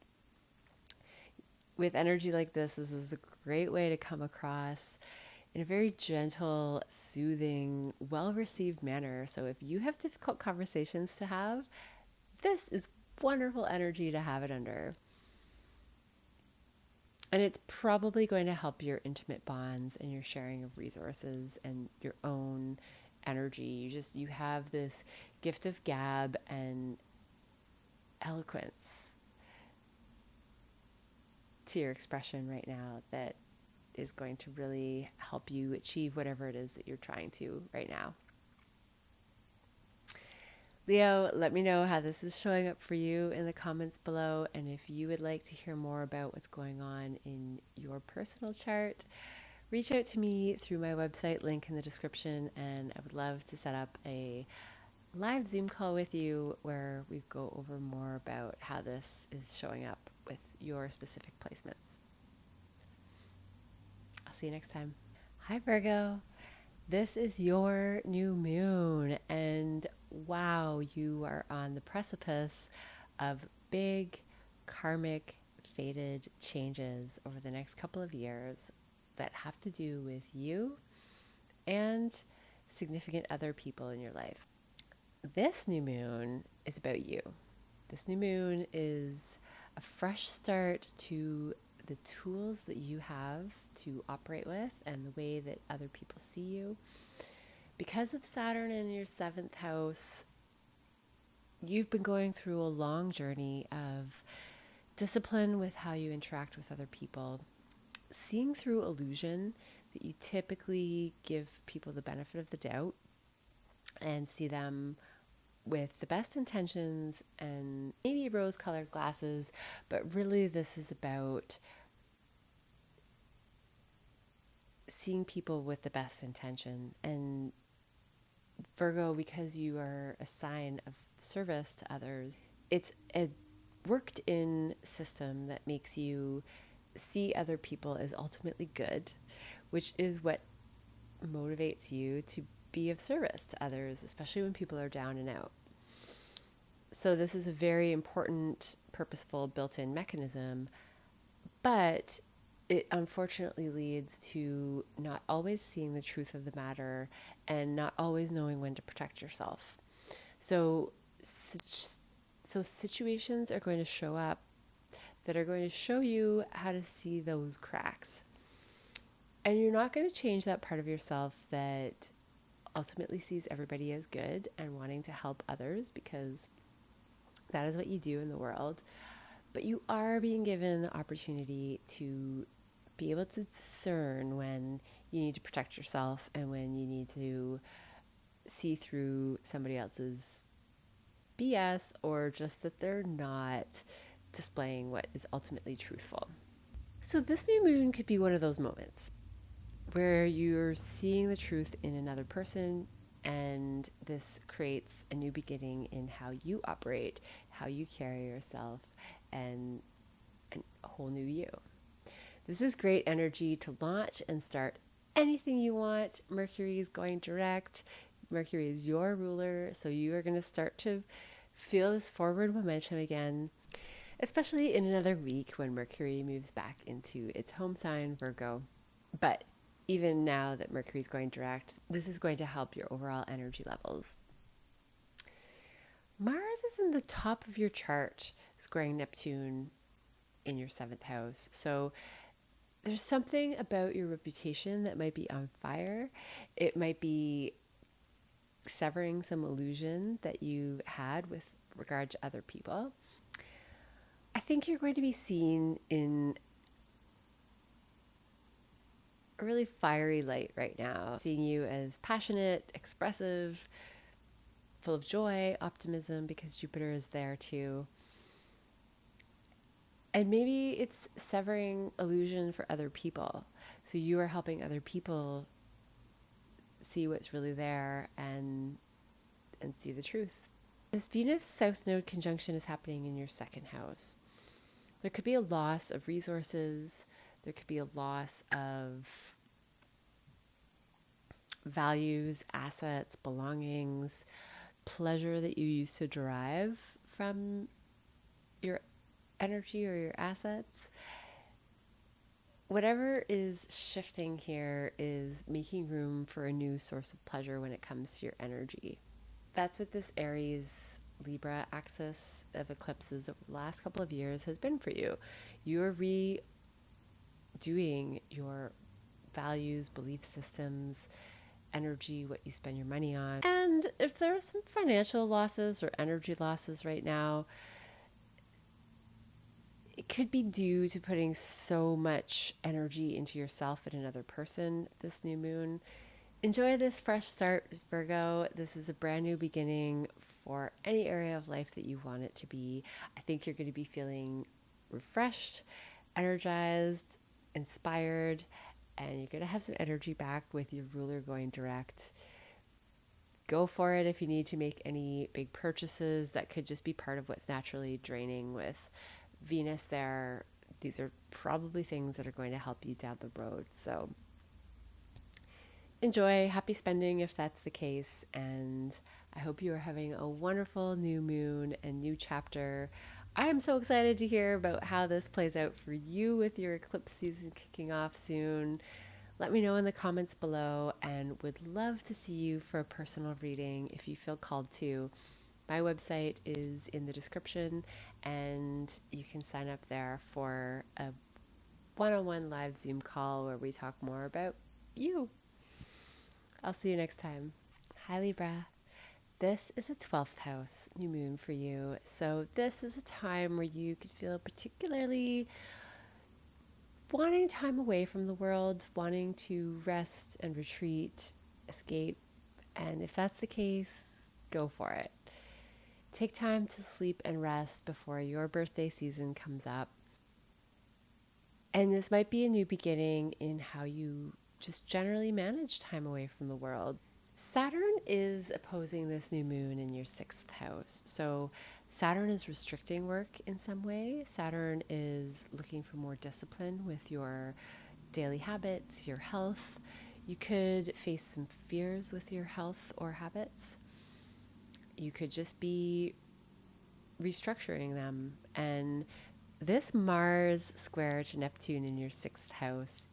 With energy like this is a great way to come across in a very gentle, soothing, well-received manner. So if you have difficult conversations to have, this is wonderful energy to have it under. And it's probably going to help your intimate bonds and your sharing of resources and your own energy. You have this gift of gab and eloquence to your expression right now that is going to really help you achieve whatever it is that you're trying to right now. Leo, let me know how this is showing up for you in the comments below. And if you would like to hear more about what's going on in your personal chart, reach out to me through my website, link in the description, and I would love to set up a live Zoom call with you where we go over more about how this is showing up with your specific placements. I'll see you next time. Hi, Virgo. This is your new moon, and wow, you are on the precipice of big karmic fated changes over the next couple of years that have to do with you and significant other people in your life. This new moon is about you. This new moon is a fresh start to the tools that you have to operate with and the way that other people see you. Because of Saturn in your 7th house, you've been going through a long journey of discipline with how you interact with other people, seeing through illusion that you typically give people the benefit of the doubt and see them with the best intentions and maybe rose-colored glasses, but really this is about seeing people with the best intention. And Virgo, because you are a sign of service to others, it's a worked in system that makes you see other people as ultimately good, which is what motivates you to be of service to others, especially when people are down and out. So this is a very important, purposeful, built-in mechanism, but it unfortunately leads to not always seeing the truth of the matter and not always knowing when to protect yourself. So situations are going to show up that are going to show you how to see those cracks. And you're not going to change that part of yourself that ultimately sees everybody as good and wanting to help others, because that is what you do in the world. But you are being given the opportunity to be able to discern when you need to protect yourself and when you need to see through somebody else's BS, or just that they're not displaying what is ultimately truthful. So this new moon could be one of those moments where you're seeing the truth in another person, and this creates a new beginning in how you operate, how you carry yourself, and a whole new you. This is great energy to launch and start anything you want. Mercury is going direct. Mercury is your ruler, so you are going to start to feel this forward momentum again, especially in another week when Mercury moves back into its home sign, Virgo. But even now that Mercury is going direct, this is going to help your overall energy levels. Mars is in the top of your chart, squaring Neptune in your 7th house. So there's something about your reputation that might be on fire. It might be severing some illusion that you had with regard to other people. I think you're going to be seen in a really fiery light right now, seeing you as passionate, expressive, full of joy, optimism, because Jupiter is there too. And maybe it's severing illusion for other people. So you are helping other people see what's really there and see the truth. This Venus South Node conjunction is happening in your 2nd house. There could be a loss of resources. There could be a loss of values, assets, belongings, pleasure that you used to derive from your energy or your assets. Whatever is shifting here is making room for a new source of pleasure when it comes to your energy. That's what this Aries Libra axis of eclipses over the last couple of years has been for you. You're redoing your values, belief systems, energy, what you spend your money on. And if there are some financial losses or energy losses right now, it could be due to putting so much energy into yourself and another person this new moon. Enjoy this fresh start, Virgo. This is a brand new beginning for any area of life that you want it to be. I think you're going to be feeling refreshed, energized, inspired, and you're going to have some energy back with your ruler going direct. Go for it if you need to make any big purchases. That could just be part of what's naturally draining with Venus there. These are probably things that are going to help you down the road. So enjoy, happy spending if that's the case, and I hope you are having a wonderful new moon and new chapter. I am so excited to hear about how this plays out for you with your eclipse season kicking off soon. Let me know in the comments below, and would love to see you for a personal reading if you feel called to. My website is in the description, and you can sign up there for a one-on-one live Zoom call where we talk more about you. I'll see you next time. Hi, Libra. This is a 12th house new moon for you. So this is a time where you could feel particularly wanting time away from the world, wanting to rest and retreat, escape. And if that's the case, go for it. Take time to sleep and rest before your birthday season comes up. And this might be a new beginning in how you just generally manage time away from the world. Saturn is opposing this new moon in your 6th house. So Saturn is restricting work in some way. Saturn is looking for more discipline with your daily habits, your health. You could face some fears with your health or habits. You could just be restructuring them. And this Mars square to Neptune in your 6th house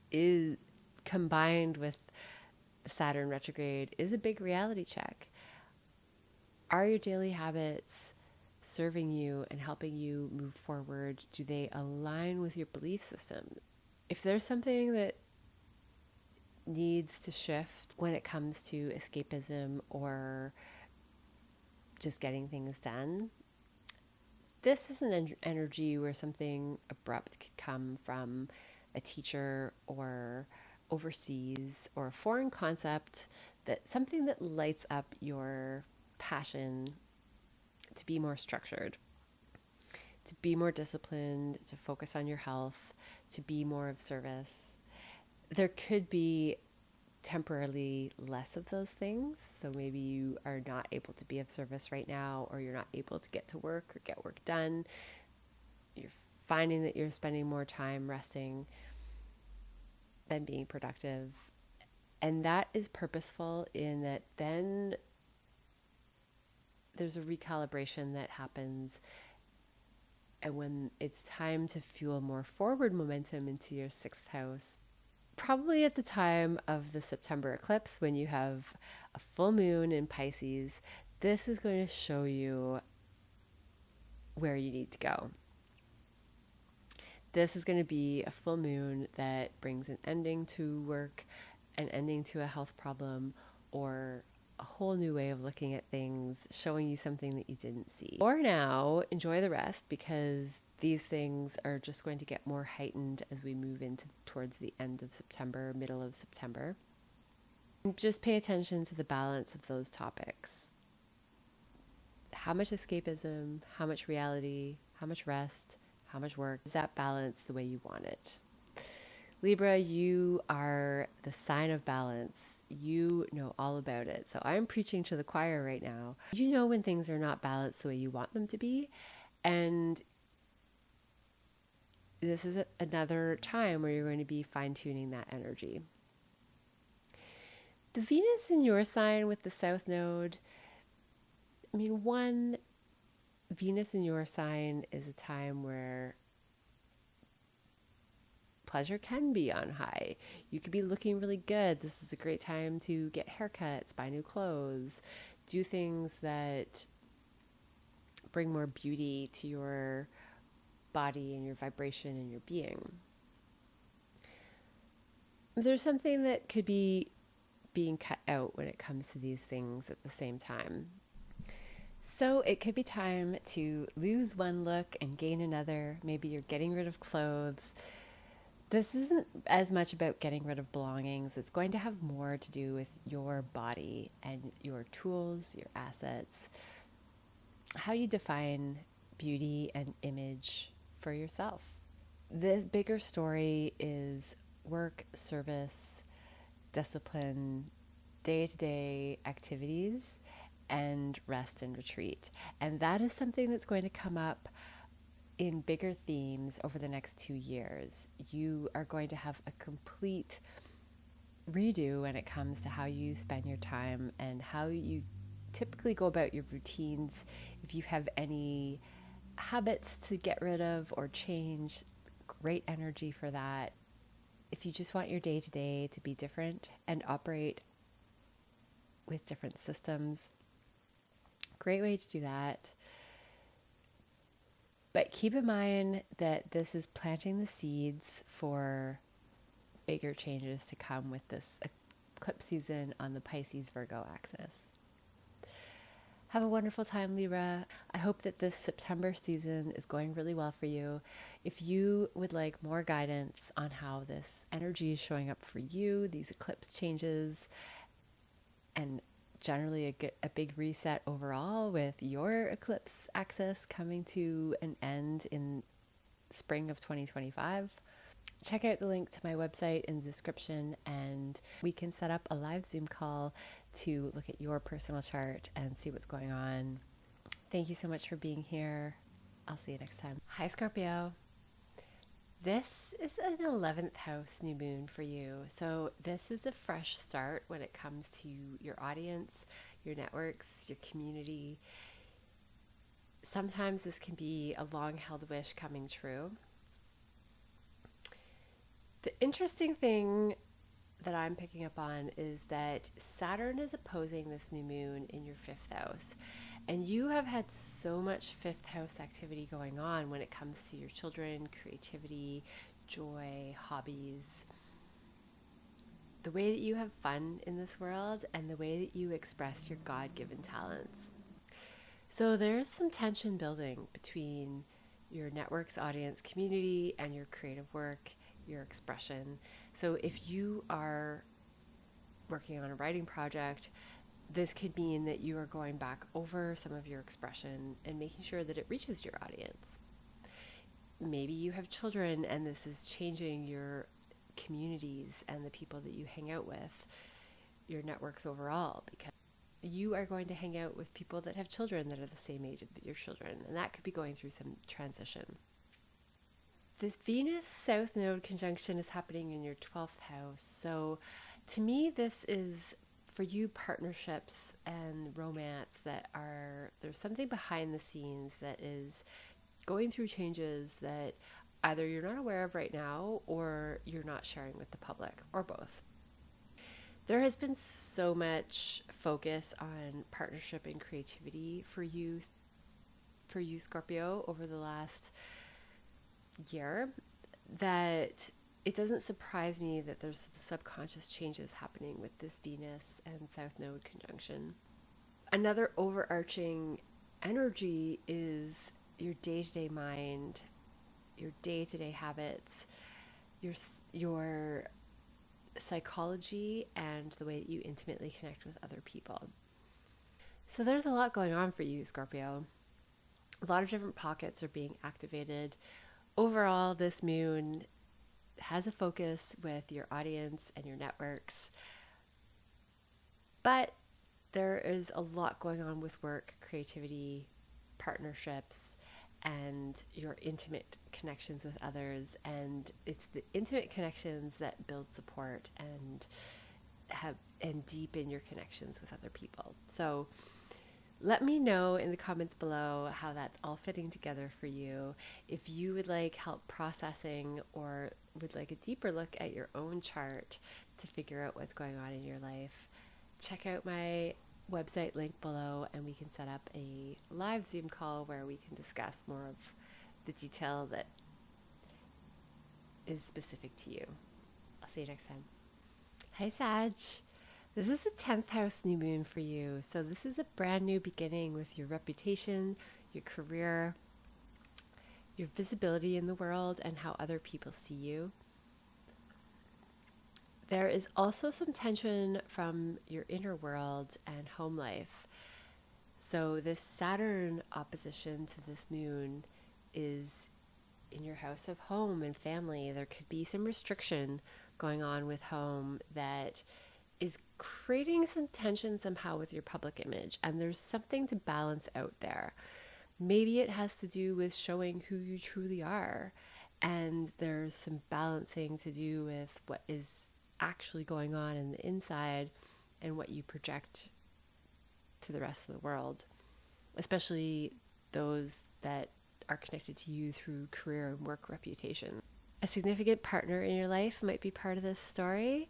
is combined with Saturn retrograde is a big reality check. Are your daily habits serving you and helping you move forward? Do they align with your belief system? If there's something that needs to shift when it comes to escapism or just getting things done, this is an energy where something abrupt could come from a teacher or overseas or a foreign concept, that something that lights up your passion to be more structured, to be more disciplined, to focus on your health, to be more of service. There could be temporarily less of those things. So maybe you are not able to be of service right now, or you're not able to get to work or get work done. You're finding that you're spending more time resting than being productive. And that is purposeful in that then there's a recalibration that happens. And when it's time to fuel more forward momentum into your 6th house, probably at the time of the September eclipse, when you have a full moon in Pisces, this is going to show you where you need to go. This is going to be a full moon that brings an ending to work, an ending to a health problem, or a whole new way of looking at things, showing you something that you didn't see. For now, enjoy the rest, because these things are just going to get more heightened as we move into towards the end of September, middle of September. Just pay attention to the balance of those topics. How much escapism, how much reality, how much rest, how much work? Is that balance the way you want it? Libra, you are the sign of balance. You know all about it. So I'm preaching to the choir right now. You know when things are not balanced the way you want them to be. And this is another time where you're going to be fine-tuning that energy. The Venus in your sign with the South Node, I mean, one, Venus in your sign is a time where pleasure can be on high. You could be looking really good. This is a great time to get haircuts, buy new clothes, do things that bring more beauty to your body and your vibration and your being. There's something that could be being cut out when it comes to these things at the same time. So it could be time to lose one look and gain another. Maybe you're getting rid of clothes. This isn't as much about getting rid of belongings. It's going to have more to do with your body and your tools, your assets, how you define beauty and image for yourself. The bigger story is work, service, discipline, day-to-day activities, and rest and retreat. And that is something that's going to come up in bigger themes over the next 2 years. You are going to have a complete redo when it comes to how you spend your time and how you typically go about your routines. If you have any habits to get rid of or change, great energy for that. If you just want your day-to-day to be different and operate with different systems, great way to do that. But keep in mind that this is planting the seeds for bigger changes to come with this eclipse season on the Pisces Virgo axis. Have a wonderful time, Libra. I hope that this September season is going really well for you. If you would like more guidance on how this energy is showing up for you, these eclipse changes, and generally a big reset overall with your eclipse axis coming to an end in spring of 2025, check out the link to my website in the description and we can set up a live Zoom call to look at your personal chart and see what's going on. Thank you so much for being here. I'll see you next time. Hi, Scorpio. This is an 11th house new moon for you. So this is a fresh start when it comes to your audience, your networks, your community. Sometimes this can be a long-held wish coming true. The interesting thing that I'm picking up on is that Saturn is opposing this new moon in your 5th house. And you have had so much 5th house activity going on when it comes to your children, creativity, joy, hobbies, the way that you have fun in this world, and the way that you express your God-given talents. So there's some tension building between your network's audience, community, and your creative work, your expression. So if you are working on a writing project, this could mean that you are going back over some of your expression and making sure that it reaches your audience. Maybe you have children and this is changing your communities and the people that you hang out with, your networks overall, because you are going to hang out with people that have children that are the same age as your children, and that could be going through some transition. This Venus South Node conjunction is happening in your 12th house. So to me, this is for you partnerships and romance there's something behind the scenes that is going through changes that either you're not aware of right now or you're not sharing with the public, or both. There has been so much focus on partnership and creativity for you Scorpio, over the last year that it doesn't surprise me that there's subconscious changes happening with this Venus and South Node conjunction. Another overarching energy is your day-to-day mind, your day-to-day habits, your psychology, and the way that you intimately connect with other people. So there's a lot going on for you, Scorpio. A lot of different pockets are being activated. Overall, this moon has a focus with your audience and your networks, but there is a lot going on with work, creativity, partnerships, and your intimate connections with others. And it's the intimate connections that build support and have and deepen your connections with other people. So let me know in the comments below how that's all fitting together for you. If you would like help processing or would like a deeper look at your own chart to figure out what's going on in your life, check out my website link below and we can set up a live Zoom call where we can discuss more of the detail that is specific to you. I'll see you next time. Hi Sag. This is the 10th house new moon for you. So this is a brand new beginning with your reputation, your career, your visibility in the world, and how other people see you. There is also some tension from your inner world and home life. So this Saturn opposition to this moon is in your house of home and family. There could be some restriction going on with home that is creating some tension somehow with your public image, and there's something to balance out there. Maybe it has to do with showing who you truly are, and there's some balancing to do with what is actually going on in the inside and what you project to the rest of the world, especially those that are connected to you through career and work reputation. A significant partner in your life might be part of this story.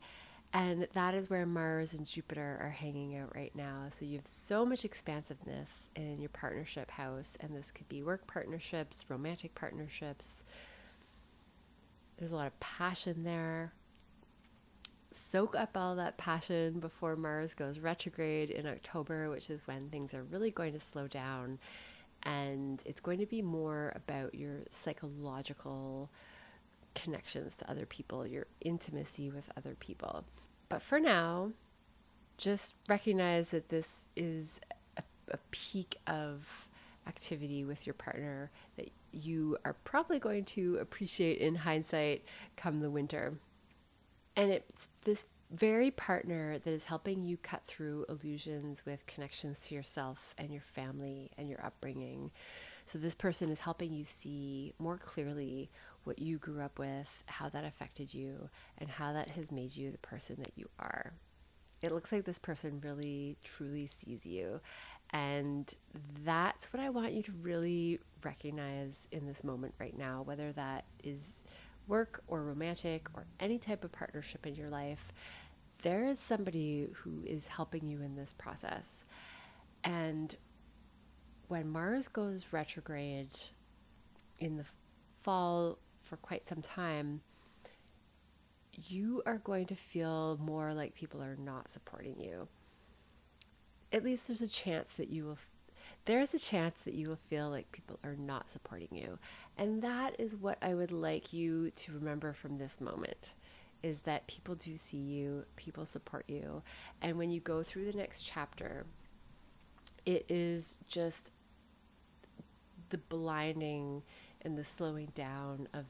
And that is where Mars and Jupiter are hanging out right now. So you have so much expansiveness in your partnership house. And this could be work partnerships, romantic partnerships. There's a lot of passion there. Soak up all that passion before Mars goes retrograde in October, which is when things are really going to slow down. And it's going to be more about your psychological connections to other people, your intimacy with other people. But for now, just recognize that this is a peak of activity with your partner that you are probably going to appreciate in hindsight come the winter. And it's this very partner that is helping you cut through illusions with connections to yourself and your family and your upbringing. So this person is helping you see more clearly what you grew up with, how that affected you, and how that has made you the person that you are. It looks like this person really, truly sees you. And that's what I want you to really recognize in this moment right now, whether that is work or romantic or any type of partnership in your life. There is somebody who is helping you in this process. And when Mars goes retrograde in the fall for quite some time, you are going to feel more like people are not supporting you. At least there's a chance that you will feel like people are not supporting you. And that is what I would like you to remember from this moment, is that people do see you, people support you. And when you go through the next chapter, it is just the blinding and the slowing down of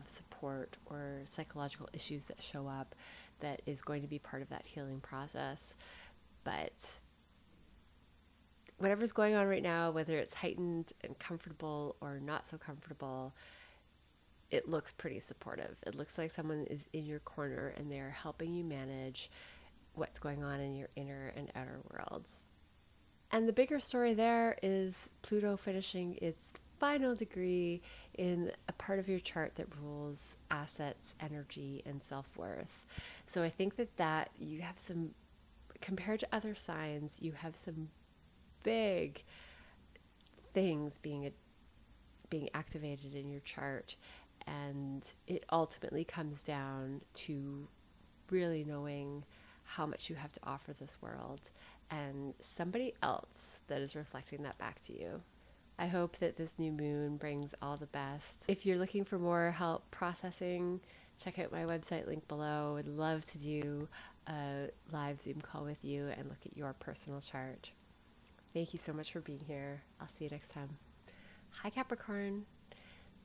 support or psychological issues that show up that is going to be part of that healing process. But whatever's going on right now, whether it's heightened and comfortable or not so comfortable, it looks pretty supportive. It looks like someone is in your corner and they're helping you manage what's going on in your inner and outer worlds. And the bigger story there is Pluto finishing its final degree in a part of your chart that rules assets, energy, and self-worth. So I think that you have some, compared to other signs, you have some big things being activated in your chart. And it ultimately comes down to really knowing how much you have to offer this world and somebody else that is reflecting that back to you. I hope that this new moon brings all the best. If you're looking for more help processing, check out my website link below. I'd love to do a live Zoom call with you and look at your personal chart. Thank you so much for being here. I'll see you next time. Hi Capricorn.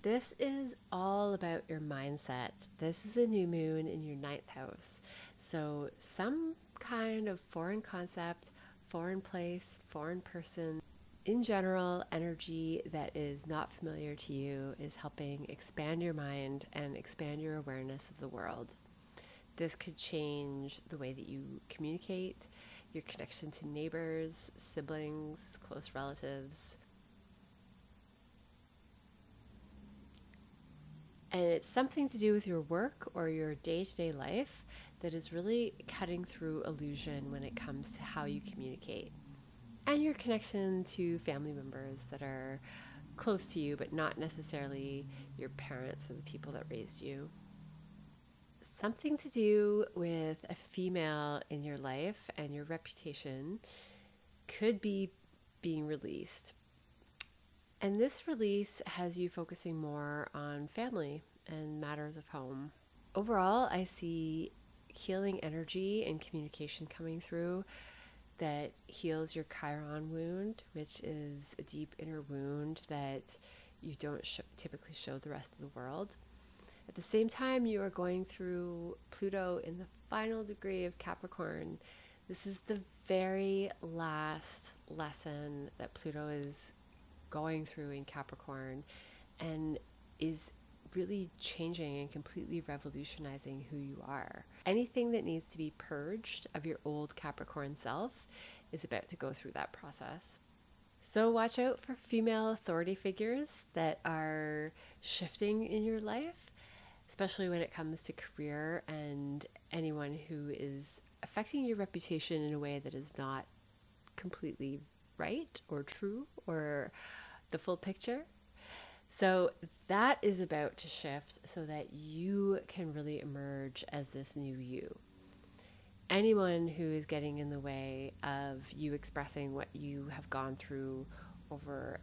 This is all about your mindset. This is a new moon in your 9th house. So some kind of foreign concept, foreign place, foreign person, in general, energy that is not familiar to you is helping expand your mind and expand your awareness of the world. This could change the way that you communicate, your connection to neighbors, siblings, close relatives. And it's something to do with your work or your day-to-day life that is really cutting through illusion when it comes to how you communicate. And your connection to family members that are close to you, but not necessarily your parents or the people that raised you. Something to do with a female in your life and your reputation could be being released. And this release has you focusing more on family and matters of home. Overall, I see healing energy and communication coming through that heals your Chiron wound, which is a deep inner wound that you don't typically show the rest of the world. At the same time, you are going through Pluto in the final degree of Capricorn. This is the very last lesson that Pluto is going through in Capricorn and is really changing and completely revolutionizing who you are. Anything that needs to be purged of your old Capricorn self is about to go through that process. So watch out for female authority figures that are shifting in your life, especially when it comes to career and anyone who is affecting your reputation in a way that is not completely right or true or the full picture. So that is about to shift so that you can really emerge as this new you. Anyone who is getting in the way of you expressing what you have gone through over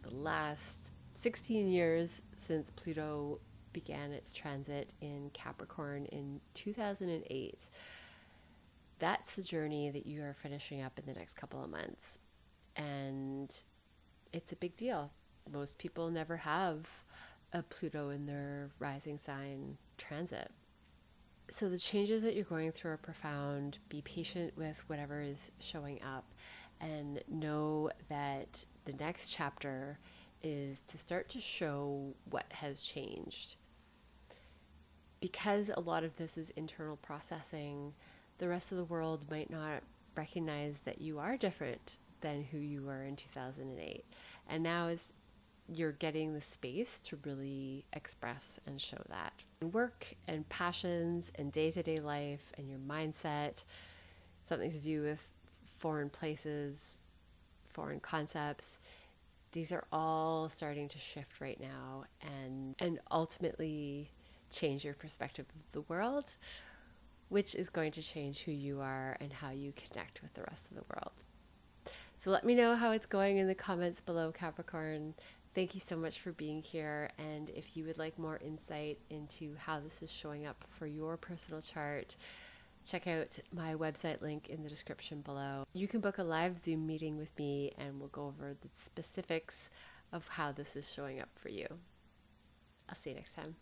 the last 16 years since Pluto began its transit in Capricorn in 2008, that's the journey that you are finishing up in the next couple of months. And it's a big deal. Most people never have a Pluto in their rising sign transit. So the changes that you're going through are profound. Be patient with whatever is showing up and know that the next chapter is to start to show what has changed. Because a lot of this is internal processing, the rest of the world might not recognize that you are different than who you were in 2008. And now is you're getting the space to really express and show that. Work and passions and day-to-day life and your mindset, something to do with foreign places, foreign concepts, these are all starting to shift right now and ultimately change your perspective of the world, which is going to change who you are and how you connect with the rest of the world. So let me know how it's going in the comments below, Capricorn. Thank you so much for being here. And if you would like more insight into how this is showing up for your personal chart, check out my website link in the description below. You can book a live Zoom meeting with me and we'll go over the specifics of how this is showing up for you. I'll see you next time.